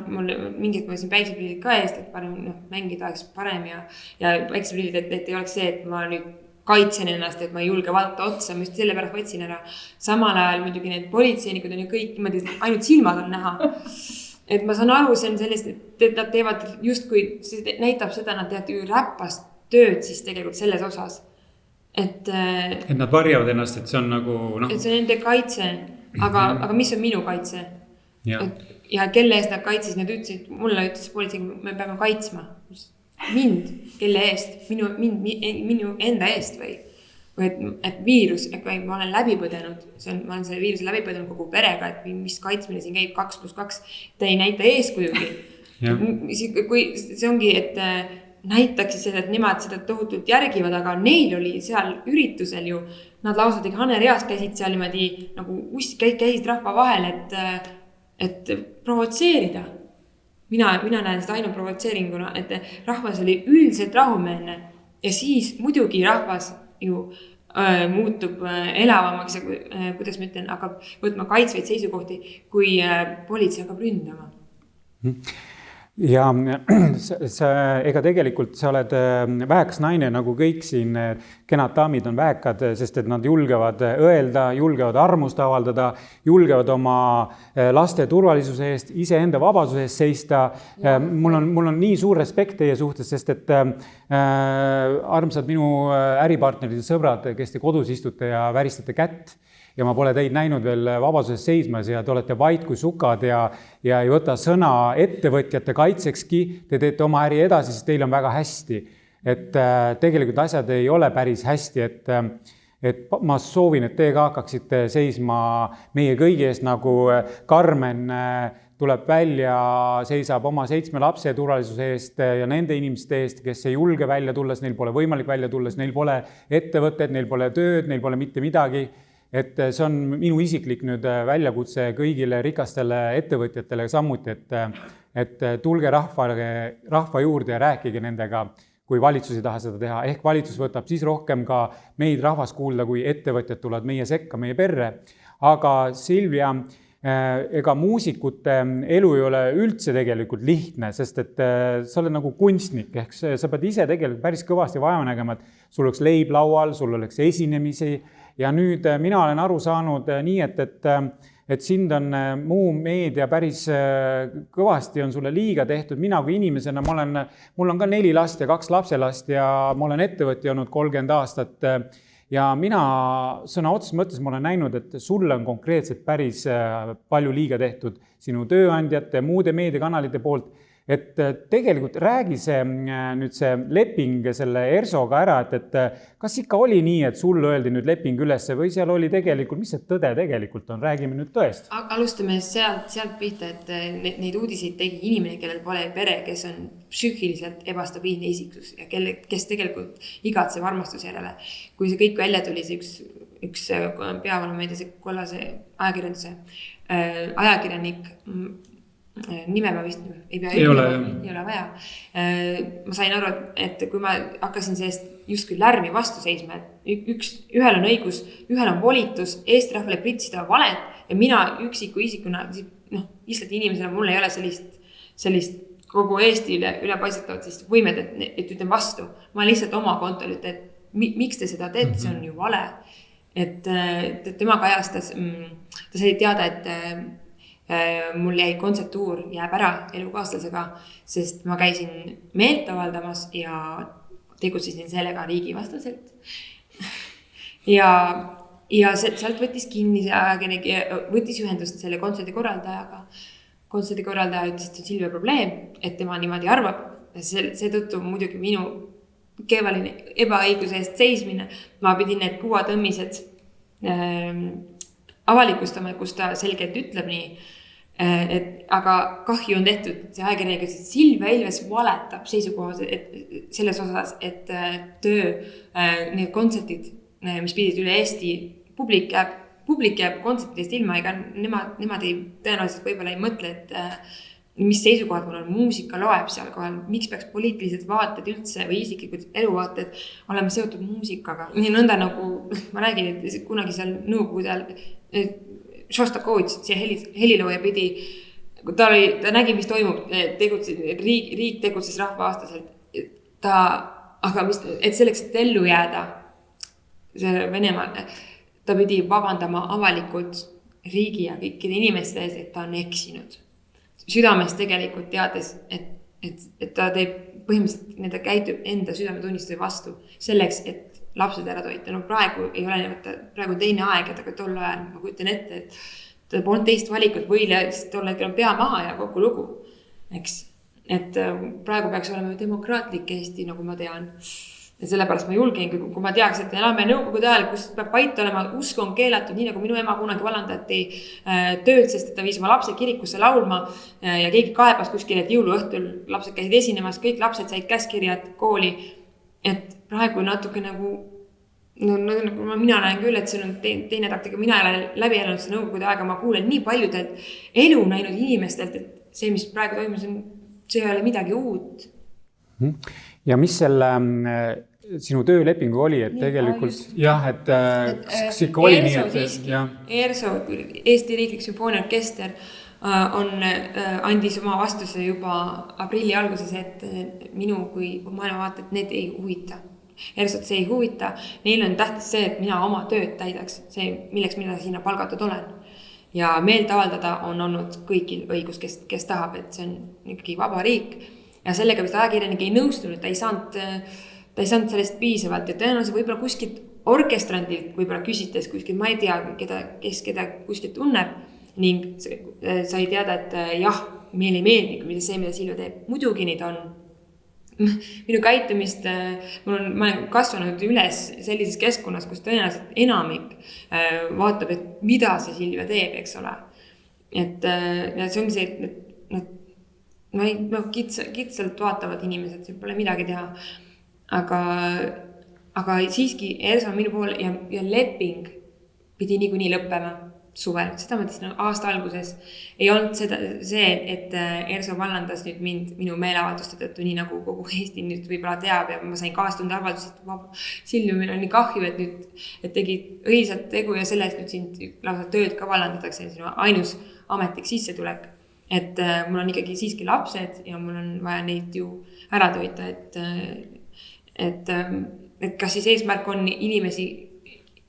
mul mingid ma siin päikseprillid ka eest, et parem mängida oleks parem ja päikseprillid, et ei oleks see, et ma nüüd kaitsen ennast, et ma ei julge vaadata otsa, ma just selle pärast võtsin ära. Samal ajal muidugi need politseinikud on ju kõik niimoodi, ainult silmad on näha. Et ma saan aru, see on sellest, et nad teevad just kui, see näitab seda, nad teevad ju räppast tööd siis tegelikult selles osas. Et nad varjavad ennast, et see on nagu... Et see on nende kaitse, aga mis on minu kaitse? Ja kelle eest nad kaitsis, nad ütlesid, mulle ütles politsei, me peame kaitsma mind, kelle eest, minu enda eest või et viirus, ma olen läbi põdenud, ma olen selle viiruse läbi põdenud kogu perega, et mis kaitsmine siin käib 2+2, ta ei näita eeskujugi. Kui see ongi, et näitaks seda, et nemad seda tohutult järgivad, aga neil oli seal üritusel ju, nad lausa tegi hanereas käisid seal niimoodi, nagu käisid rahva vahel, et provotseerida. Mina näen seda ainult provotseeringuna, et rahvas oli üldiselt rahumeelne ja siis muidugi rahvas ju muutub elavamaks ja kuidas ma ütlen, hakkab võtma kaitsvaid seisukohti, kui politsei hakkab ründama. Ja ega tegelikult sa oled vähekas naine, nagu kõik siin kenad daamid on vähekad, sest et nad julgevad öelda, julgevad armust avaldada, julgevad oma laste turvalisuse eest, iseenda vabaduse eest seista. Mul on nii suur respekt teie suhtes, sest et armsad minu äripartnerid ja sõbrad, kes te kodus istute ja väristate kätt, ja ma pole teid näinud veel vabaduses seismas ja te olete vait kui sukad ja ei võta sõna ettevõtjate kaitsekski, te teete oma äri edasi, siis teil on väga hästi. Et tegelikult asjad ei ole päris hästi, et ma soovin, et te ka hakkaksite seisma meie kõigi eest, nagu Karmen tuleb välja, seisab oma 7 lapse turvalisuse eest ja nende inimeste eest, kes ei julge välja tulles, neil pole võimalik välja tulles, neil pole ettevõtted, neil pole tööd, neil pole mitte midagi. Et see on minu isiklik nüüd väljakutse kõigile rikastele ettevõtjatele samuti, et tulge rahva juurde ja rääkige nendega, kui valitsus ei taha seda teha. Ehk valitsus võtab siis rohkem ka meid rahvas kuulda, kui ettevõtjad tulevad meie sekka, meie perre. Aga Silvia, ega muusikute elu ei ole üldse tegelikult lihtne, sest et sa oled nagu kunstnik, ehk sa pead ise tegelikult päris kõvasti vaeva nägema, et sul oleks leib laual, sul oleks esinemisi. Ja nüüd mina olen aru saanud nii, et sind on muu meedia päris kõvasti on sulle liiga tehtud. Mina kui inimesena, mul on ka 4 last ja 2 lapselast ja ma olen ettevõtja olnud 30 aastat ja mina sõna otseses mõttes ma olen näinud, et sulle on konkreetselt päris palju liiga tehtud sinu tööandjate, muude meediakanalite poolt. Et tegelikult räägi nüüd see leping selle ERSO-ga ära, et kas ikka oli nii, et sul öeldi nüüd leping ülesse või seal oli tegelikult, mis see tõde tegelikult on, räägime nüüd tõest. Alustame sealt pihta, et neid uudiseid tegi inimene, kellel pole pere, kes on psüühiliselt ebastabiilne isiksus ja kes tegelikult igatseb armastuse järele. Kui see kõik välja tuli, see üks peavalu, ma ei tea, see kollase ajakirjanduse ajakirjanik, nime ma vist ei ole vaja. Ma sain aru, et kui ma hakkasin sellest justkui lärmi vastu seisma, et ühel on õigus, ühel on volitus Eesti rahvale pritsida valet ja mina üksiku isikuna, Islandi inimesena mul ei ole sellist kogu Eesti üle paisatavat võimed, et ütlen vastu. Ma lihtsalt oma kontol ütlen, et miks te seda teete, see on ju vale. Et tema kajastas, ta sai teada, et mul jäi kontsertuur jääb ära elukaaslasega, sest ma käisin meelt avaldamas ja tegutsesin sellega riigivastaselt. ja sealt võttis kinni see ajakirjanik ja võttis ühendust selle kontserdi korraldajaga. Kontserdi korraldaja ütles, et see on Silvia probleem, et tema niimoodi arvab. Seetõttu muidugi minu keevaline ebaõiguse eest seismine. Ma pidin need kuuatõmmised avalikustama, kus ta selgelt ütleb nii. Aga kahju on tehtud, see ajakirjanik ütles, et Silvia Ilves valetab seisukohas selles osas, et need kontsertid, mis pidid üle Eesti, publik jääb kontsertidest ilma, ega nemad ei tõenäoliselt võib-olla ei mõtle, et mis seisukohad mul on, muusika loeb seal kohal, miks peaks poliitilised vaated üldse või isiklikud eluvaated olema seotud muusikaga. Nii nõnda nagu ma räägin, et kunagi seal nõukogude ajal Šostakovitš, see helilooja pidi, ta nägi, mis toimub, riik tegutses rahva-aastaselt, aga et selleks, et ellu jääda Venemaal, ta pidi vabandama avalikult riigi ja kõikide inimeste ees, et ta on eksinud. Südames tegelikult teades, et ta teeb põhimõtteliselt, nende käitub enda südametunnistuse vastu selleks, et lapsed ära toita. No praegu ei ole praegu teine aeg, aga tol ajal ma kujutan ette, et ta polnud teist valikut võile, tol hetkel on pea maha ja kogu lugu. Eks, et praegu peaks olema demokraatlik Eesti, nagu ma tean. Ja sellepärast ma julgen, kui ma teaks, et elame nõukogude ajal, kus peab vait olema, usk on keelatud, nii nagu minu ema kunagi vallandati tööd, sest ta viis oma lapse kirikusse laulma ja keegi kaebas kuskil, et jõuluõhtul lapsed käisid esinemas, kõik lapsed said käskirjad kooli. Et praegu natuke nagu mina näen küll, et see on teine taktika, mina ei ole läbi elanud see nõukogude aega, ma kuulen nii paljudelt elu näinud inimestelt, et see, mis praegu toimus, see ei ole midagi uut. Ja mis selle sinu töölepingu oli, et tegelikult jah, et kas ikka oli nii, et ERSO, Eesti Riiklik Sümfooniaorkester andis oma vastuse juba aprilli alguses, et minu kui maailmavaated, need ei huvita. ERSO-t see ei huvita, neil on tähtis see, et mina oma tööd täidaks, see, milleks mina sinna palgatud olen. Ja meelt avaldada on olnud kõigil õigus, kes tahab, et see on ikkagi vaba riik. Ja sellega vist ajakirjanik ei nõustunud, ta ei saanud sellest piisavalt ja tõenäoliselt võib-olla kuskilt orkestrandilt võib-olla küsites kuskilt, ma ei tea, kes keda kuskilt tunneb ning sai teada, et jah, meil ei meeldi, mida Silvia teeb. Muidugi neid on. Minu käitumist, ma olen kasvanud üles sellises keskkonnas, kus tõenäoliselt enamik vaatab, et mida see Silvia teeb, eks ole. Et see on see, et kitsalt vaatavad inimesed, see pole midagi teha. Aga siiski ERSO on minu pool ja leping pidi niikuinii lõppema suvel. Seda mõtlesin aasta alguses. Ei olnud see, et ERSO vallandas nüüd minu meeleavalduste tõttu, nii nagu kogu Eesti nüüd võib-olla teab ja ma sain kaastunde avaldused, et Silvia, meil on nii kahju, et tegid õilsat tegu ja sellest nüüd sind lausa tööd ka vallandatakse, sinu ainus ametlik sissetulek. Et mul on ikkagi siiski lapsed ja mul on vaja neid ju ära toita, et kas siis eesmärk on inimesi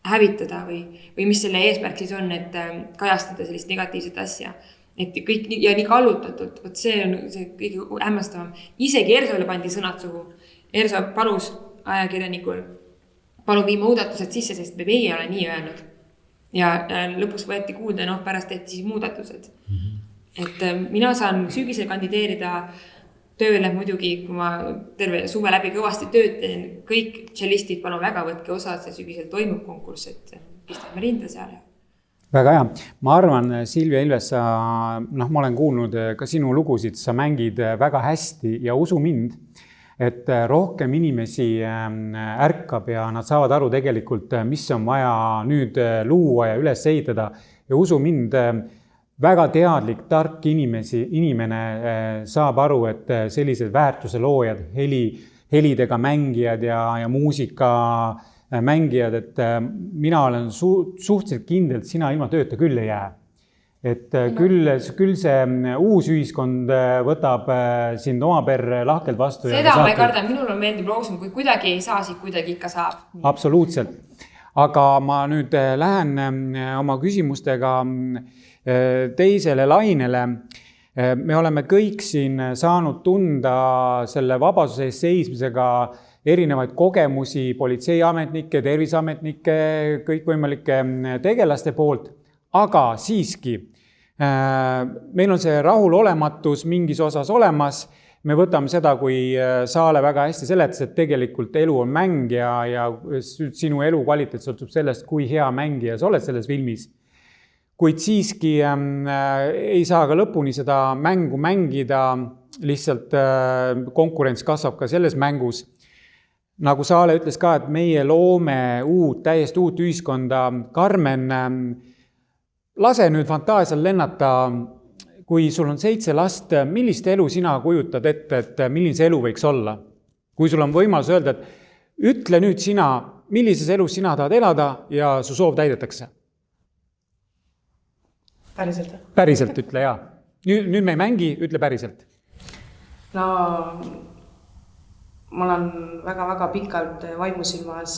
hävitada või mis selle eesmärk siis on, et kajastada sellist negatiivset asja. Et kõik ja nii kallutatult, see on see kõige hämmastavam. Isegi ERSO-le pandi sõnad suhu. ERSO palus ajakirjanikul palun vii muudatused sisse, sest me ei ole nii öelnud. Ja lõpuks võeti kuulda, pärast tehti siis muudatused. Et mina saan sügisel kandideerida tööle muidugi, kui ma terve suve läbi kõvasti tööd teen, kõik tšellistid palun väga võtke osa, see sügisel toimub konkurss, et pistame rinda seal. Väga hea. Ma arvan, Silvia Ilves, ma olen kuulnud ka sinu lugusid, sa mängid väga hästi ja usu mind, et rohkem inimesi ärkab ja nad saavad aru tegelikult, mis on vaja nüüd luua ja üles ehitada. Ja usu mind, väga teadlik, tark inimene saab aru, et sellised väärtuse loojad, helidega mängijad ja muusika mängijad, et mina olen suhteliselt kindel, et sina ilma tööta küll ei jää. Et küll see uus ühiskond võtab sind oma perre lahkelt vastu. Seda ma ei karda, minul on meeldib loosung, kui kuidagi ei saa, siis kuidagi ikka saab. Absoluutselt. Aga ma nüüd lähen oma küsimustega teisele lainele. Me oleme kõik siin saanud tunda selle vabaduse eest seismisega erinevaid kogemusi politseiametnike, terviseametnike, kõikvõimalike tegelaste poolt. Aga siiski, meil on see rahulolematus mingis osas olemas. Me võtame seda, kui Saale väga hästi seletas, et tegelikult elu on mäng ja sinu elu kvaliteet sõltub sellest, kui hea mängija sa oled selles filmis. Kuid siiski ei saa ka lõpuni seda mängu mängida, lihtsalt konkurents kasvab ka selles mängus. Nagu Saale ütles ka, et meie loome täiesti uut ühiskonda. Karmen, lase nüüd fantaasial lennata, kui sul on 7 last, millist elu sina kujutad ette, et milline see elu võiks olla? Kui sul on võimalus öelda, et ütle nüüd sina, millises elus sina tahad elada ja su soov täidetakse? Päriselt? Päriselt ütle, jaa. Nüüd me ei mängi, ütle päriselt. No, ma olen väga-väga pikalt vaimusilmas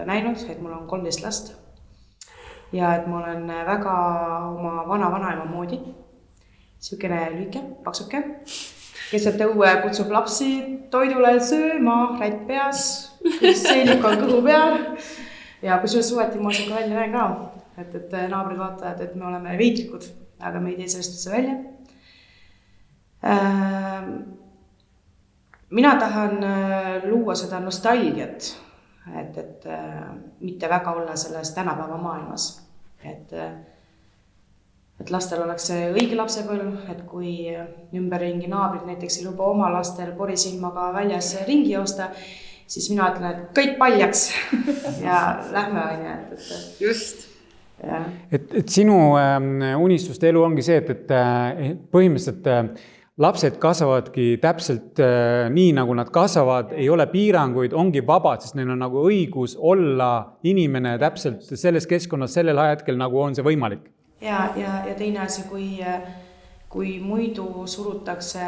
näinud, et mul on 13 last. Ja et ma olen väga oma vana-vanaema moodi, siukene lüike, paksuke, kes õue kutsub lapsi toidule sööma, rätt peas, seelik on kõhu peal ja kusjuures suveti ma siuke välja näen ka, et naabrid vaatavad, et me oleme veitrikud, aga me ei tee sellest üldse välja. Mina tahan luua seda nostalgiat, et mitte väga olla selles tänapäeva maailmas. Et lastel oleks see õige lapsepõlv, et kui ümberringi naabrid näiteks ei luba oma lastel porisilmaga väljas ringi joosta, siis mina ütlen, et kõik paljaks ja lähme aine. Just. Ja. Et sinu unistuste elu ongi see, et põhimõtteliselt lapsed kasvavadki täpselt nii, nagu nad kasvavad, ei ole piiranguid, ongi vabad, sest neil on nagu õigus olla inimene täpselt selles keskkonnas sellel ajahetkel, nagu on see võimalik. Ja teine asi, kui muidu surutakse,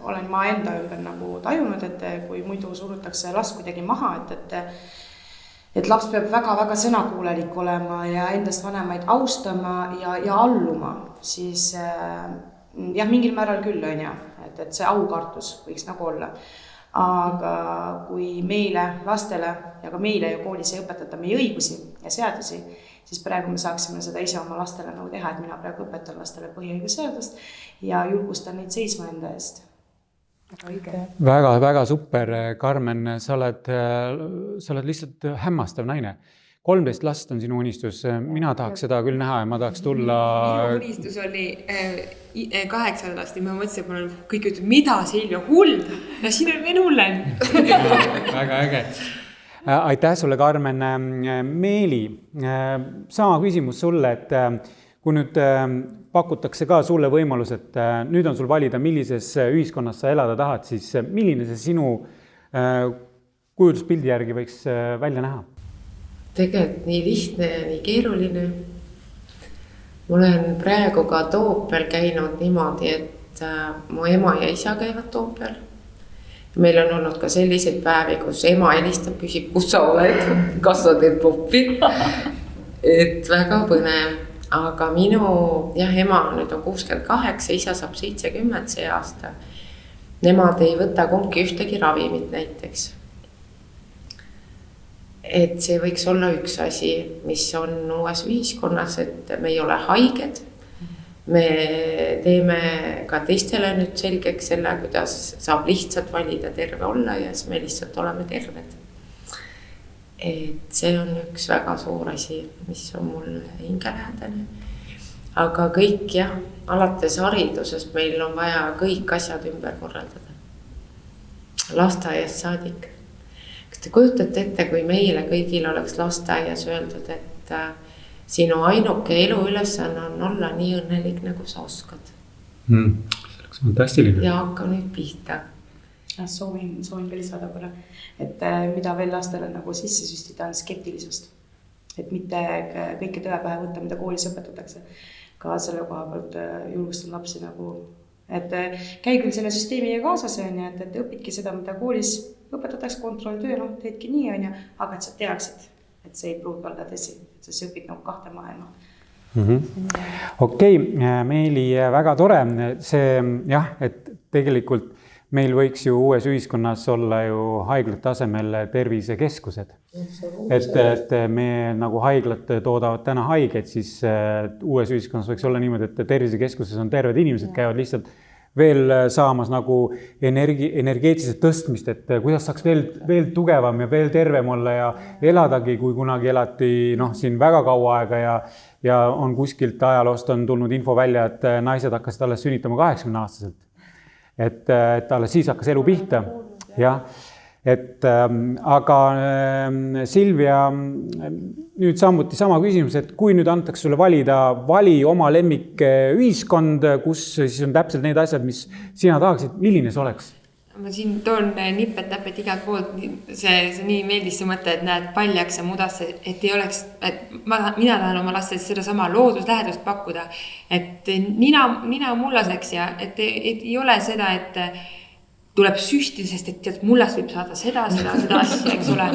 olen ma enda ümber nagu tajunud, et kui muidu surutakse last kuidagi maha, et laps peab väga-väga sõnakuulelik olema ja endast vanemaid austama ja alluma, siis jah, mingil määral küll on ja, et see aukartus võiks nagu olla. Aga kui meile, lastele ja ka meile ja koolis ei õpetata meie õigusi ja seadusi, siis praegu me saaksime seda ise oma lastele nagu teha, et mina praegu õpetan lastele põhiõigusseadust ja julgustan neid seisma enda eest. Väga super, Karmen, sa oled lihtsalt hämmastav naine. 13 last on sinu unistus. Mina tahaks seda küll näha ja ma tahaks tulla... Minu unistus oli 8 last ja ma mõtlesin, et ma olen kõik ütleb, mida Silvia, hull? Ja siin on veel hullem. Väga äge. Aitäh sulle, Karmen. Meeli, sama küsimus sulle, et kui nüüd pakutakse ka sulle võimalus, et nüüd on sul valida, millises ühiskonnas sa elada tahad, siis milline see sinu kujutluspildi järgi võiks välja näha? Tegelikult nii lihtne ja nii keeruline. Ma olen praegu ka Toompeal käinud niimoodi, et mu ema ja isa käivad Toompeal. Meil on olnud ka selliseid päevi, kus ema helistab, küsib, kus sa oled, kas sa teed poppi. Et väga põnev. Aga minu ema nüüd on 68, isa saab 70 see aasta. Nemad ei võta kumbki ühtegi ravimit näiteks. et see võiks olla üks asi, mis on uues ühiskonnas, et me ei ole haiged. Me teeme ka teistele nüüd selgeks selle, kuidas saab lihtsalt valida terve olla ja siis me lihtsalt oleme terved. Et see on üks väga suur asi, mis on mul hingelähedane. Aga kõik jah, alates haridusest meil on vaja kõik asjad ümber korraldada. Lasteaiast saadik. Kas te kujutate ette, kui meile kõigil oleks lasteaias öeldud, et sinu ainuke eluülesanne on olla nii õnnelik, nagu sa oskad. See oleks fantastiline. Ja hakka nüüd pihta. Soovin ka lisada korra, et mida veel lastele nagu sisse süstida on skeptilisust. Et mitte kõike tõe pähe võtta, mida koolis õpetatakse. Ka selle koha pealt julgustan lapsi nagu, et käi küll selle süsteemiga kaasas, et õpidki seda, mida koolis õpetatakse, kontrolltöö, teedki nii, aga et sa teaksid, et see ei pruugi olla tõsi, et sa õpid nagu kahte maailma. Okei, Meeli, väga tore. See jah, et tegelikult meil võiks ju uues ühiskonnas olla ju haiglate tasemel tervisekeskused. Et me nagu haiglad toodavad täna haigeid, siis uues ühiskonnas võiks olla niimoodi, et tervisekeskuses on terved inimesed, käivad lihtsalt veel saamas nagu energeetiliselt tõstmist, et kuidas saaks veel tugevam ja veel tervem olla ja eladagi, kui kunagi elati siin väga kaua aega ja on kuskilt ajaloost on tulnud info välja, et naised hakkasid alles sünnitama 80-aastaselt. Et alles siis hakkas elu pihta. Ja. Aga Silvia, nüüd sammuti sama küsimus, et kui nüüd antakse sulle vali oma lemmik ühiskond, kus siis on täpselt need asjad, mis sina tahaksid, milline see oleks? Ma siin toon nippet-täpet igalt poolt, see nii meeldis see mõte, et näed paljakse mudasse, et ei oleks, et mina tahan oma lastele seda sama looduslähedust pakkuda, et nina mullaseks ja et ei ole seda, et tuleb süsti, sest et mullast võib saada seda asja, eks ole.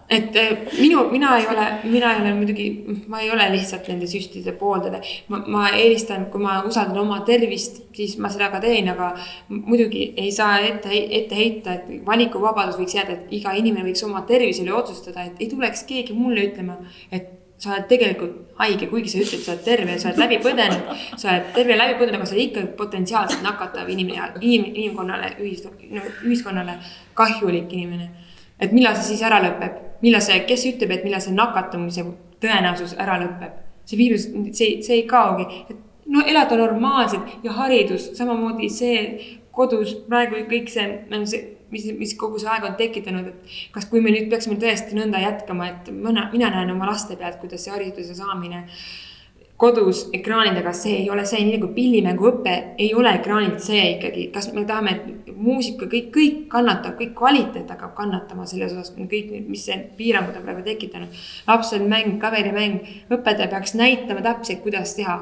Et mina ei ole muidugi, ma ei ole lihtsalt nende süstide pooldada. Ma eelistan, kui ma usaldan oma tervist, siis ma seda ka teen, aga muidugi ei saa ette heita, et valikuvabadus võiks jääda, et iga inimene võiks oma tervisele otsustada, et ei tuleks keegi mulle ütlema, et sa oled tegelikult haige, kuigi sa ütled, sa oled terve, sa oled läbi põdenud, aga sa oled ikka potentsiaalselt nakatav inimkonnale, ühiskonnale kahjulik inimene. Et millal see siis ära lõpeb? Kes ütleb, et millal see nakatumise tõenäosus ära lõpeb? See viirus, see ei kaogi. Elada normaalselt ja haridus, samamoodi see kodus praegu kõik see, mis kogu see aeg on tekitanud, et kas kui me nüüd peaksime tõesti nõnda jätkama, et mina näen oma laste pealt, kuidas see hariduse saamine kodus ekraanidega, see ei ole see, nii nagu pillimängu õppe ei ole ekraanid see ikkagi. Kas me tahame, et muusika kõik kannatab, kõik kvaliteet hakkab kannatama selles osas, kõik, mis see piirangud on praegu tekitanud. Lapsel mäng, kaverimäng, õpetaja peaks näitama täpselt, kuidas teha.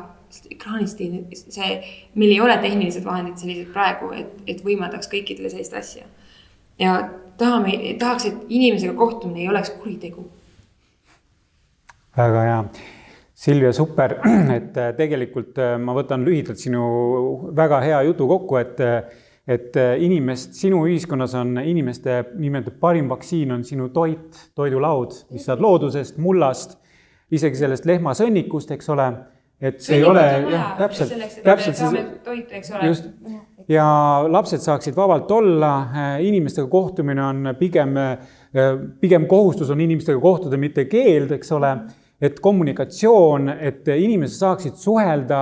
Ekraanist meil ei ole tehnilised vahendid sellised praegu, et võimaldaks kõikidele sellist asja. Ja tahaks, et inimesega kohtumine ei oleks kuritegu. Väga hea. Silvia, super, et tegelikult ma võtan lühidalt sinu väga hea jutu kokku, et sinu ühiskonnas on inimeste nimelt parim vaktsiin on sinu toidulaud, mis saad loodusest, mullast, isegi sellest lehmasõnnikust, eks ole, et see ei ole täpselt toitu, eks ole. Just, ja lapsed saaksid vabalt olla, inimestega kohtumine on pigem kohustus on inimestega kohtuda, mitte keeld, eks ole, et kommunikatsioon, et inimesed saaksid suhelda,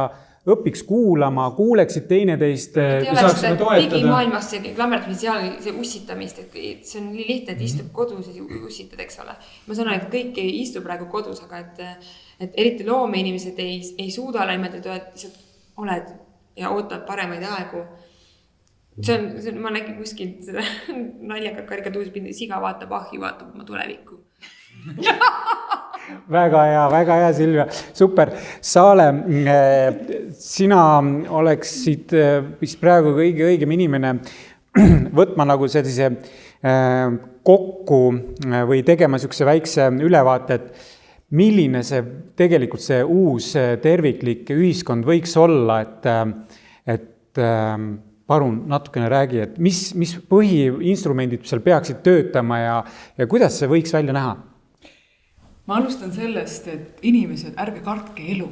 õpiks kuulama, kuuleksid teineteist. Ei oleks digimaailmas see klammerdamise see ussitamist, et see on nii lihtne, et istub kodus ja ussitad, eks ole. Ma sanon, et kõik ei istu praegu kodus, aga et eriti loomeinimesed ei suuda olla niimoodi, et lihtsalt oled ja ootad paremaid aegu. Ma nägin kuskil seda naljakat karikatuurspindi, siga vaatab, ahi vaatab oma tulevikku. Väga hea, Silvia. Super. Saale, sina oleksid vist praegu kõige õigem inimene võtma nagu sellise kokku või tegema niisuguse väikse ülevaate, et milline see tegelikult see uus terviklik ühiskond võiks olla, et palun natukene räägi, et mis põhiinstrumendid seal peaksid töötama ja kuidas see võiks välja näha? Ma alustan sellest, et inimesed, ärge kartke elu.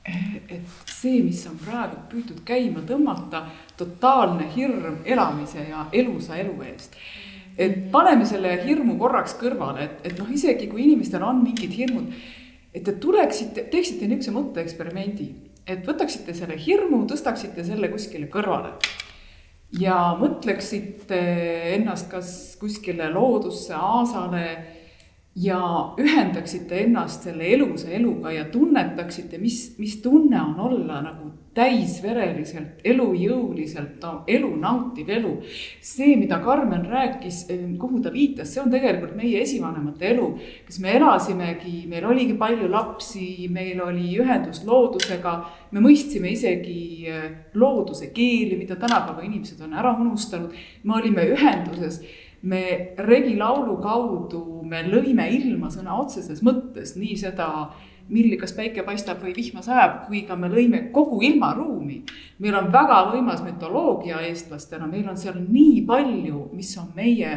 Et see, mis on praegu püütud käima tõmmata, totaalne hirm elamise ja elusa elu eest. Et paneme selle hirmu korraks kõrvale, et isegi kui inimestel on mingid hirmud, et te teeksite niisuguse mõtteeksperimendi, et võtaksite selle hirmu, tõstaksite selle kuskile kõrvale ja mõtleksite ennast kas kuskile loodusse, aasale ja ühendaksite ennast selle elusa eluga ja tunnetaksite, mis tunne on olla nagu täisvereliselt, elujõuliselt, elu nautiv elu. See, mida Karmen rääkis, kuhu ta viitas, see on tegelikult meie esivanemate elu, kes me elasimegi, meil oligi palju lapsi, meil oli ühendus loodusega, me mõistsime isegi looduse keeli, mida tänapäeva inimesed on ära unustanud, me olime ühenduses. Me regilaulu kaudu me lõime ilma sõna otseses mõttes, nii seda, kas päike paistab või vihma sajab, kui ka me lõime kogu ilmaruumi. Meil on väga võimas mütoloogia eestlastena, meil on seal nii palju, mis on meie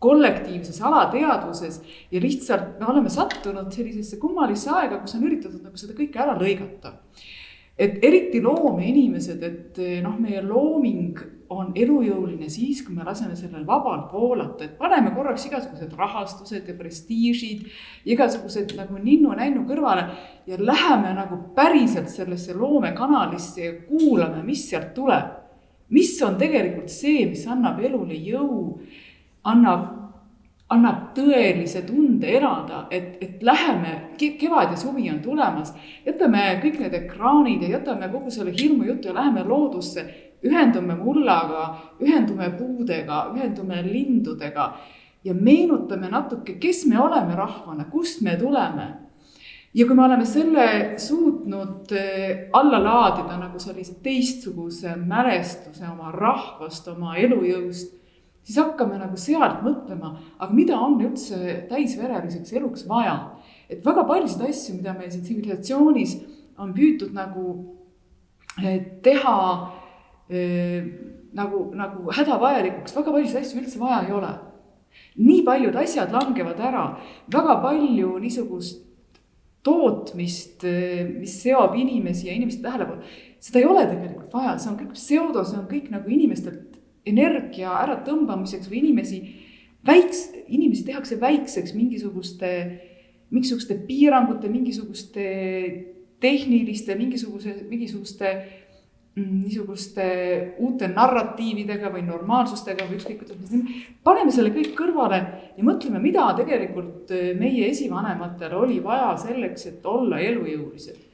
kollektiivses alateadvuses ja lihtsalt me oleme sattunud sellisesse kummalisse aega, kus on üritatud nagu seda kõike ära lõigata. Et eriti loomeinimesed, et meie looming on elujõuline siis, kui me laseme sellel vabalt voolata, et paneme korraks igasugused rahastused ja prestiižid, igasugused nagu ninnu-nännu kõrvale ja läheme nagu päriselt sellesse loomekanalisse ja kuulame, mis sealt tuleb. Mis on tegelikult see, mis annab elule jõu, annab tõelise tunde elada, et läheme, kevad ja suvi on tulemas, jätame kõik need ekraanid ja jätame kogu selle hirmu juttu ja läheme loodusse, ühendume mullaga, ühendume puudega, ühendume lindudega ja meenutame natuke, kes me oleme rahvana, kust me tuleme. Ja kui me oleme selle suutnud alla laadida nagu sellise teistsuguse mälestuse oma rahvast, oma elujõust, siis hakkame nagu sealt mõtlema, aga mida on üldse täisvereliseks eluks vaja. Et väga paljusid asju, mida meil siin tsivilisatsioonis on püütud nagu teha nagu hädavajalikuks, väga paljusid asju üldse vaja ei ole. Nii paljud asjad langevad ära, väga palju niisugust tootmist, mis seob inimesi ja inimeste tähelepanu. Seda ei ole tegelikult vaja, see on kõik pseudo, see on kõik nagu inimestelt energia ära tõmbamiseks või inimesi tehakse väikseks mingisuguste piirangute, mingisuguste tehniliste, mingisuguste uute narratiividega või normaalsustega või ükskõik. Paneme selle kõik kõrvale ja mõtleme, mida tegelikult meie esivanematel oli vaja selleks, et olla elujõulised.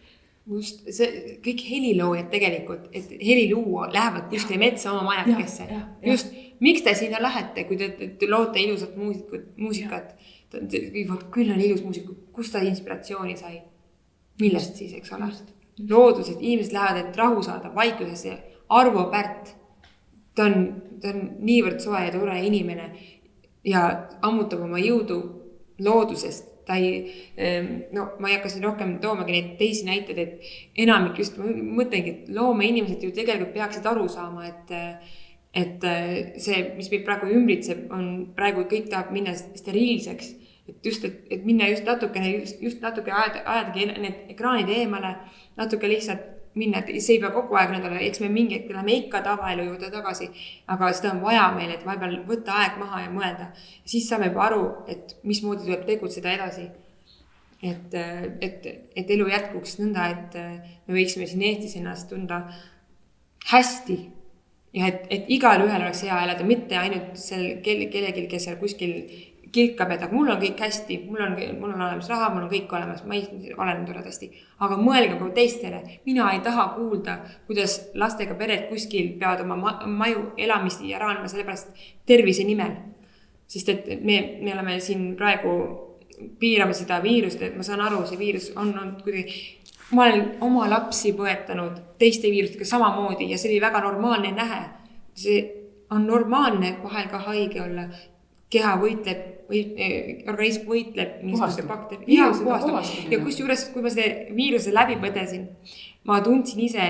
Just see kõik heliloojad tegelikult, et heliluu lähevad kuskile metsa oma majakesse. Just, miks te sinna lähete, kui te loote ilusat muusikat? Küll on ilus muusik, kust ta inspiratsiooni sai? Millest siis, eks ole? Loodusest, inimesed lähevad, et rahu saada vaikusesse. Arvo Pärt, ta on niivõrd soe ja tore inimene ja ammutab oma jõudu loodusest. Ma ei hakka siin rohkem toomagi neid teisi näiteid, et enamik just mõtlengi, et loomeinimesed ju tegelikult peaksid aru saama, et see, mis meid praegu ümbritseb, on praegu kõik tahab minna steriilseks, et minna just natuke ajadagi need ekraanid eemale, natuke lihtsalt minna, et see ei pea kogu aeg nädala, eks me mingi hetk läheme ikka tavaelu juurde tagasi, aga seda on vaja meil, et vahepeal võtta aeg maha ja mõelda. Siis saame juba aru, et mismoodi tuleb tegutseda edasi. Et elu jätkuks nõnda, et me võiksime siin Eestis ennast tunda hästi ja et igal ühel oleks hea elada, mitte ainult kellelgi, kes seal kuskil kilkab, et mul on kõik hästi, mul on olemas raha, mul on kõik olemas, ma olen toredasti. Aga mõelge ka teistele, mina ei taha kuulda, kuidas lastega pered kuskil peavad oma maju elamisi ära andma sellepärast tervise nimel. Sest et me oleme siin praegu piirama seda viirust, et ma saan aru, see viirus on kuidagi, ma olen oma lapsi põetanud teiste viirustega samamoodi ja see oli väga normaalne nähe. See on normaalne vahel ka haige olla. Keha võitleb, organism võitleb ja kus juures, kui ma selle viiruse läbi põdesin, ma tundsin ise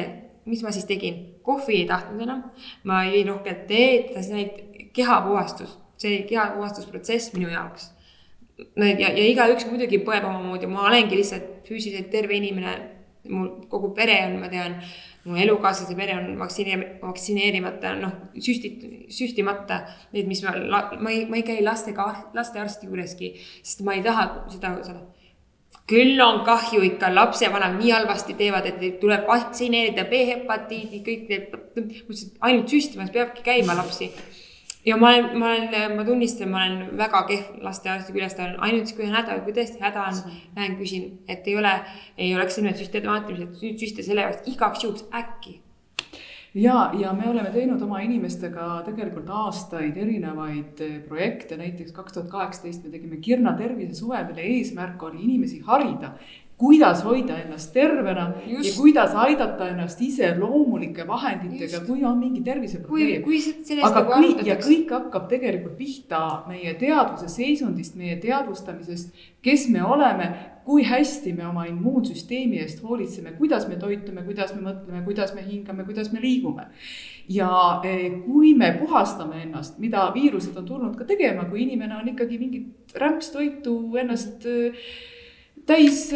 mis ma siis tegin? Kohvi ei tahtnud enam, ma ei rohkem teed, kehapuhastus, see kehapuhastusprotsess minu jaoks. Ja igaüks muidugi põeb omamoodi, ma olengi lihtsalt füüsiliselt terve inimene, mul kogu pere on, ma tean, mu elukaaslase pere on vaktsineerimata, süstimata, need, mis ma ei käi lastearsti juureski, sest ma ei taha seda. Küll on kahju ikka lapsevanem nii halvasti teevad, et tuleb vaktsineerida B-hepatiidi, kõik need, ainult süstimas peabki käima lapsi. Ja ma tunnistan, ma olen väga kehv lastearsti küljest, ainult kui tõesti häda on, lähen küsin, et ei oleks selline süste selle jaoks igaks juhuks äkki. Ja me oleme teinud oma inimestega tegelikult aastaid erinevaid projekte, näiteks 2018 me tegime Kirna tervisesuve, mille eesmärk oli inimesi harida, kuidas hoida ennast tervena ja kuidas aidata ennast ise loomulike vahenditega, kui on mingi terviseprobleem. Aga kõik hakkab tegelikult pihta meie teadvuse seisundist, meie teadvustamisest, kes me oleme, kui hästi me oma immuunsüsteemi eest hoolitseme, kuidas me toitume, kuidas me mõtleme, kuidas me hingame, kuidas me liigume. Ja kui me puhastame ennast, mida viirused on tulnud ka tegema, kui inimene on ikkagi mingit rämpstoitu ennast täis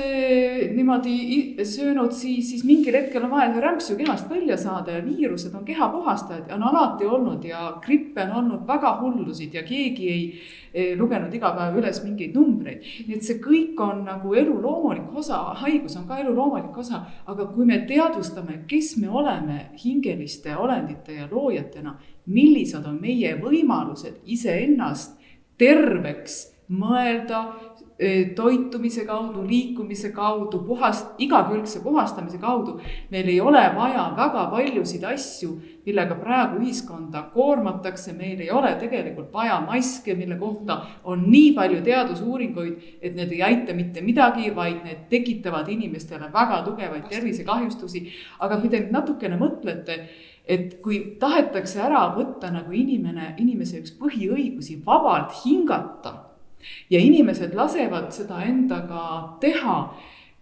niimoodi söönud, siis mingil hetkel on vaja rämpsu kehast välja saada ja viirused on kehapuhastajad ja on alati olnud ja grippe on olnud väga hullusid ja keegi ei lugenud iga päev üles mingeid numbreid. Nii et see kõik on nagu elu loomulik osa, haigus on ka elu loomulik osa, aga kui me teadvustame, kes me oleme hingeliste olendite ja loojatena, millised on meie võimalused iseennast terveks mõelda, toitumise kaudu, liikumise kaudu, igakülgse puhastamise kaudu. Meil ei ole vaja väga paljusid asju, millega praegu ühiskonda koormatakse. Meil ei ole tegelikult vaja maske, mille kohta on nii palju teadusuuringuid, et need ei aita mitte midagi, vaid need tekitavad inimestele väga tugevaid tervisekahjustusi. Aga kui te natukene mõtlete, et kui tahetakse ära võtta nagu inimese üks põhiõigusi vabalt hingata, ja inimesed lasevad seda endaga teha,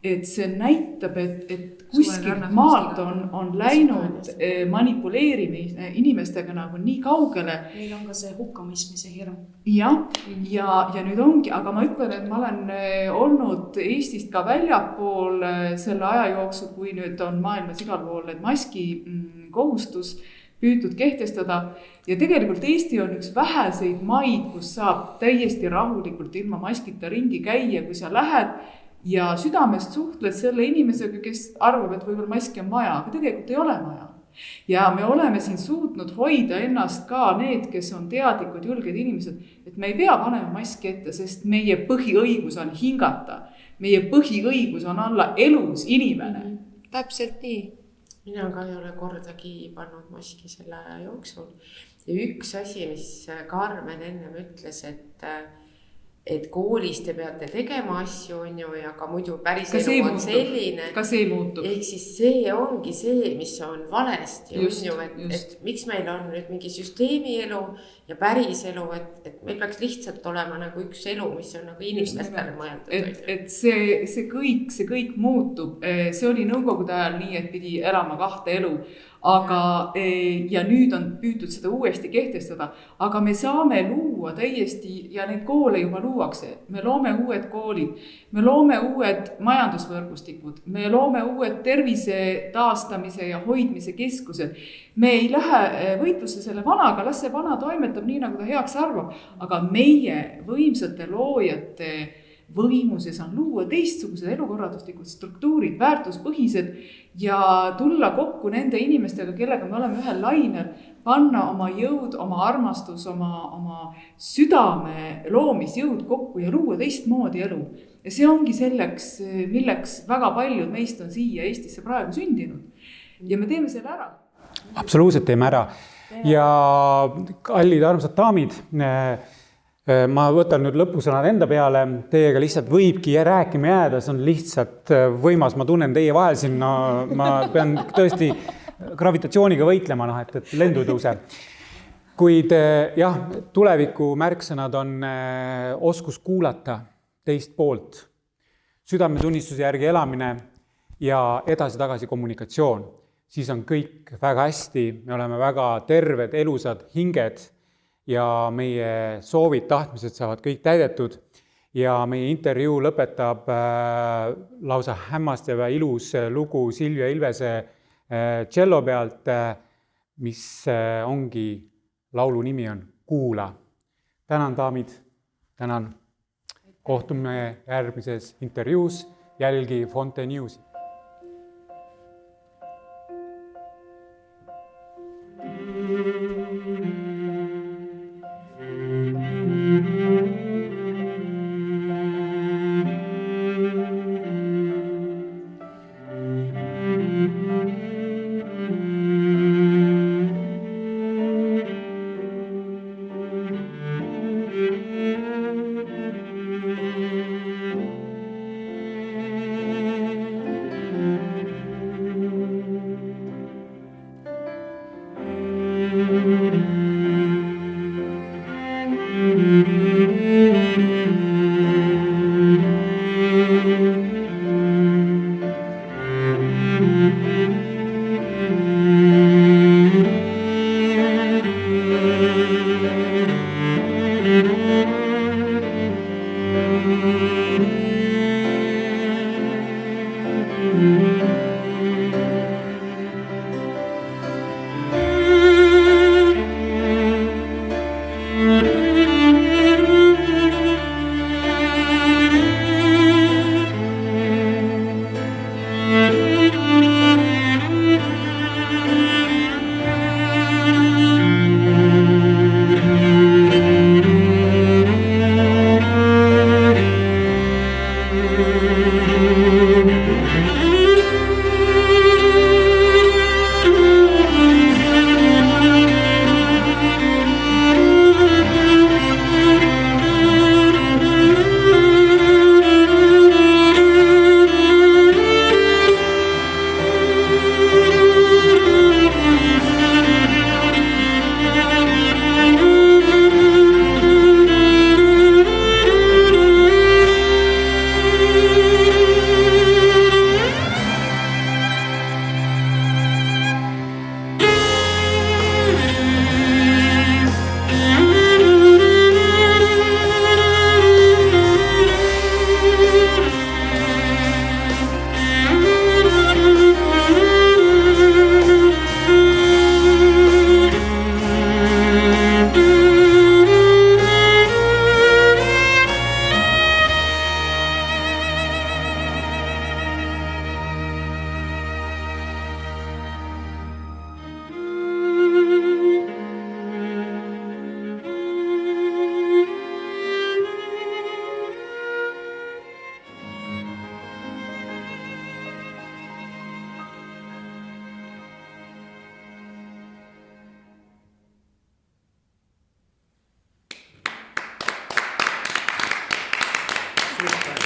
et see näitab, et kuskilt maalt on läinud manipuleerimine inimestega nagu nii kaugele. Meil on ka see hukkamõistmise hirm. Ja nüüd ongi, aga ma ütlen, et ma olen olnud Eestist ka väljapool selle aja jooksul, kui nüüd on maailmas igal pool maski kohustus püütud kehtestada ja tegelikult Eesti on üks väheseid maid, kus saab täiesti rahulikult ilma maskita ringi käia, kui sa lähed ja südamest suhtled selle inimesega, kes arvab, et võib-olla maski on vaja, aga tegelikult ei ole vaja. Ja me oleme siin suutnud hoida ennast ka need, kes on teadlikud, julged inimesed, et me ei pea panema maski ette, sest meie põhiõigus on hingata. Meie põhiõigus on olla elus inimene. Täpselt nii. Mina ka ei ole kordagi pannud maski selle aja jooksul. Ja üks asi, mis Karmen ennem ütles, et koolis te peate tegema asju, on ju, ja ka muidu päris elu on selline. Ka see muutub. Ehk siis see ongi see, mis on valesti. Et miks meil on nüüd mingi süsteemi elu ja päris elu, et meil peaks lihtsalt olema nagu üks elu, mis on nagu inimestele mõeldud. Et see kõik muutub. See oli nõukogude ajal nii, et pidi elama 2 elu. Aga, ja nüüd on püütud seda uuesti kehtestada, aga me saame luua täiesti ja neid koole juba luuakse. Me loome uued koolid, me loome uued majandusvõrgustikud, me loome uued tervise taastamise ja hoidmise keskused. Me ei lähe võitlusse selle vanaga, las see vana toimetab nii, nagu ta heaks arvab, aga meie võimsate loojate võimuses on luua teistsugused elukorralduslikud struktuurid, väärtuspõhised ja tulla kokku nende inimestega, kellega me oleme ühel lainel, panna oma jõud, oma armastus, oma südame loomisjõud kokku ja luua teistmoodi elu. Ja see ongi selleks, milleks väga paljud meist on siia Eestisse praegu sündinud. Ja me teeme selle ära. Absoluutselt teeme ära. Ja kallid armsad daamid, ma võtan nüüd lõpusõnad enda peale, teiega lihtsalt võibki rääkima jääda, see on lihtsalt võimas, ma tunnen teie vahel siin, ma pean tõesti gravitatsiooniga võitlema, et lendu tõuse. Kuid jah, tuleviku märksõnad on oskus kuulata teist poolt, südametunnistuse järgi elamine ja edasi-tagasi kommunikatsioon. siis on kõik väga hästi, me oleme väga terved, elusad hinged ja meie soovid, tahtmised saavad kõik täidetud ja meie intervjuu lõpetab lausa hämmastav ja ilus lugu Silvia Ilvese tšello pealt, mis ongi, laulu nimi on Kuula. Tänan, daamid, tänan. Kohtume järgmises intervjuus, jälgi Fonte Newsi. Super.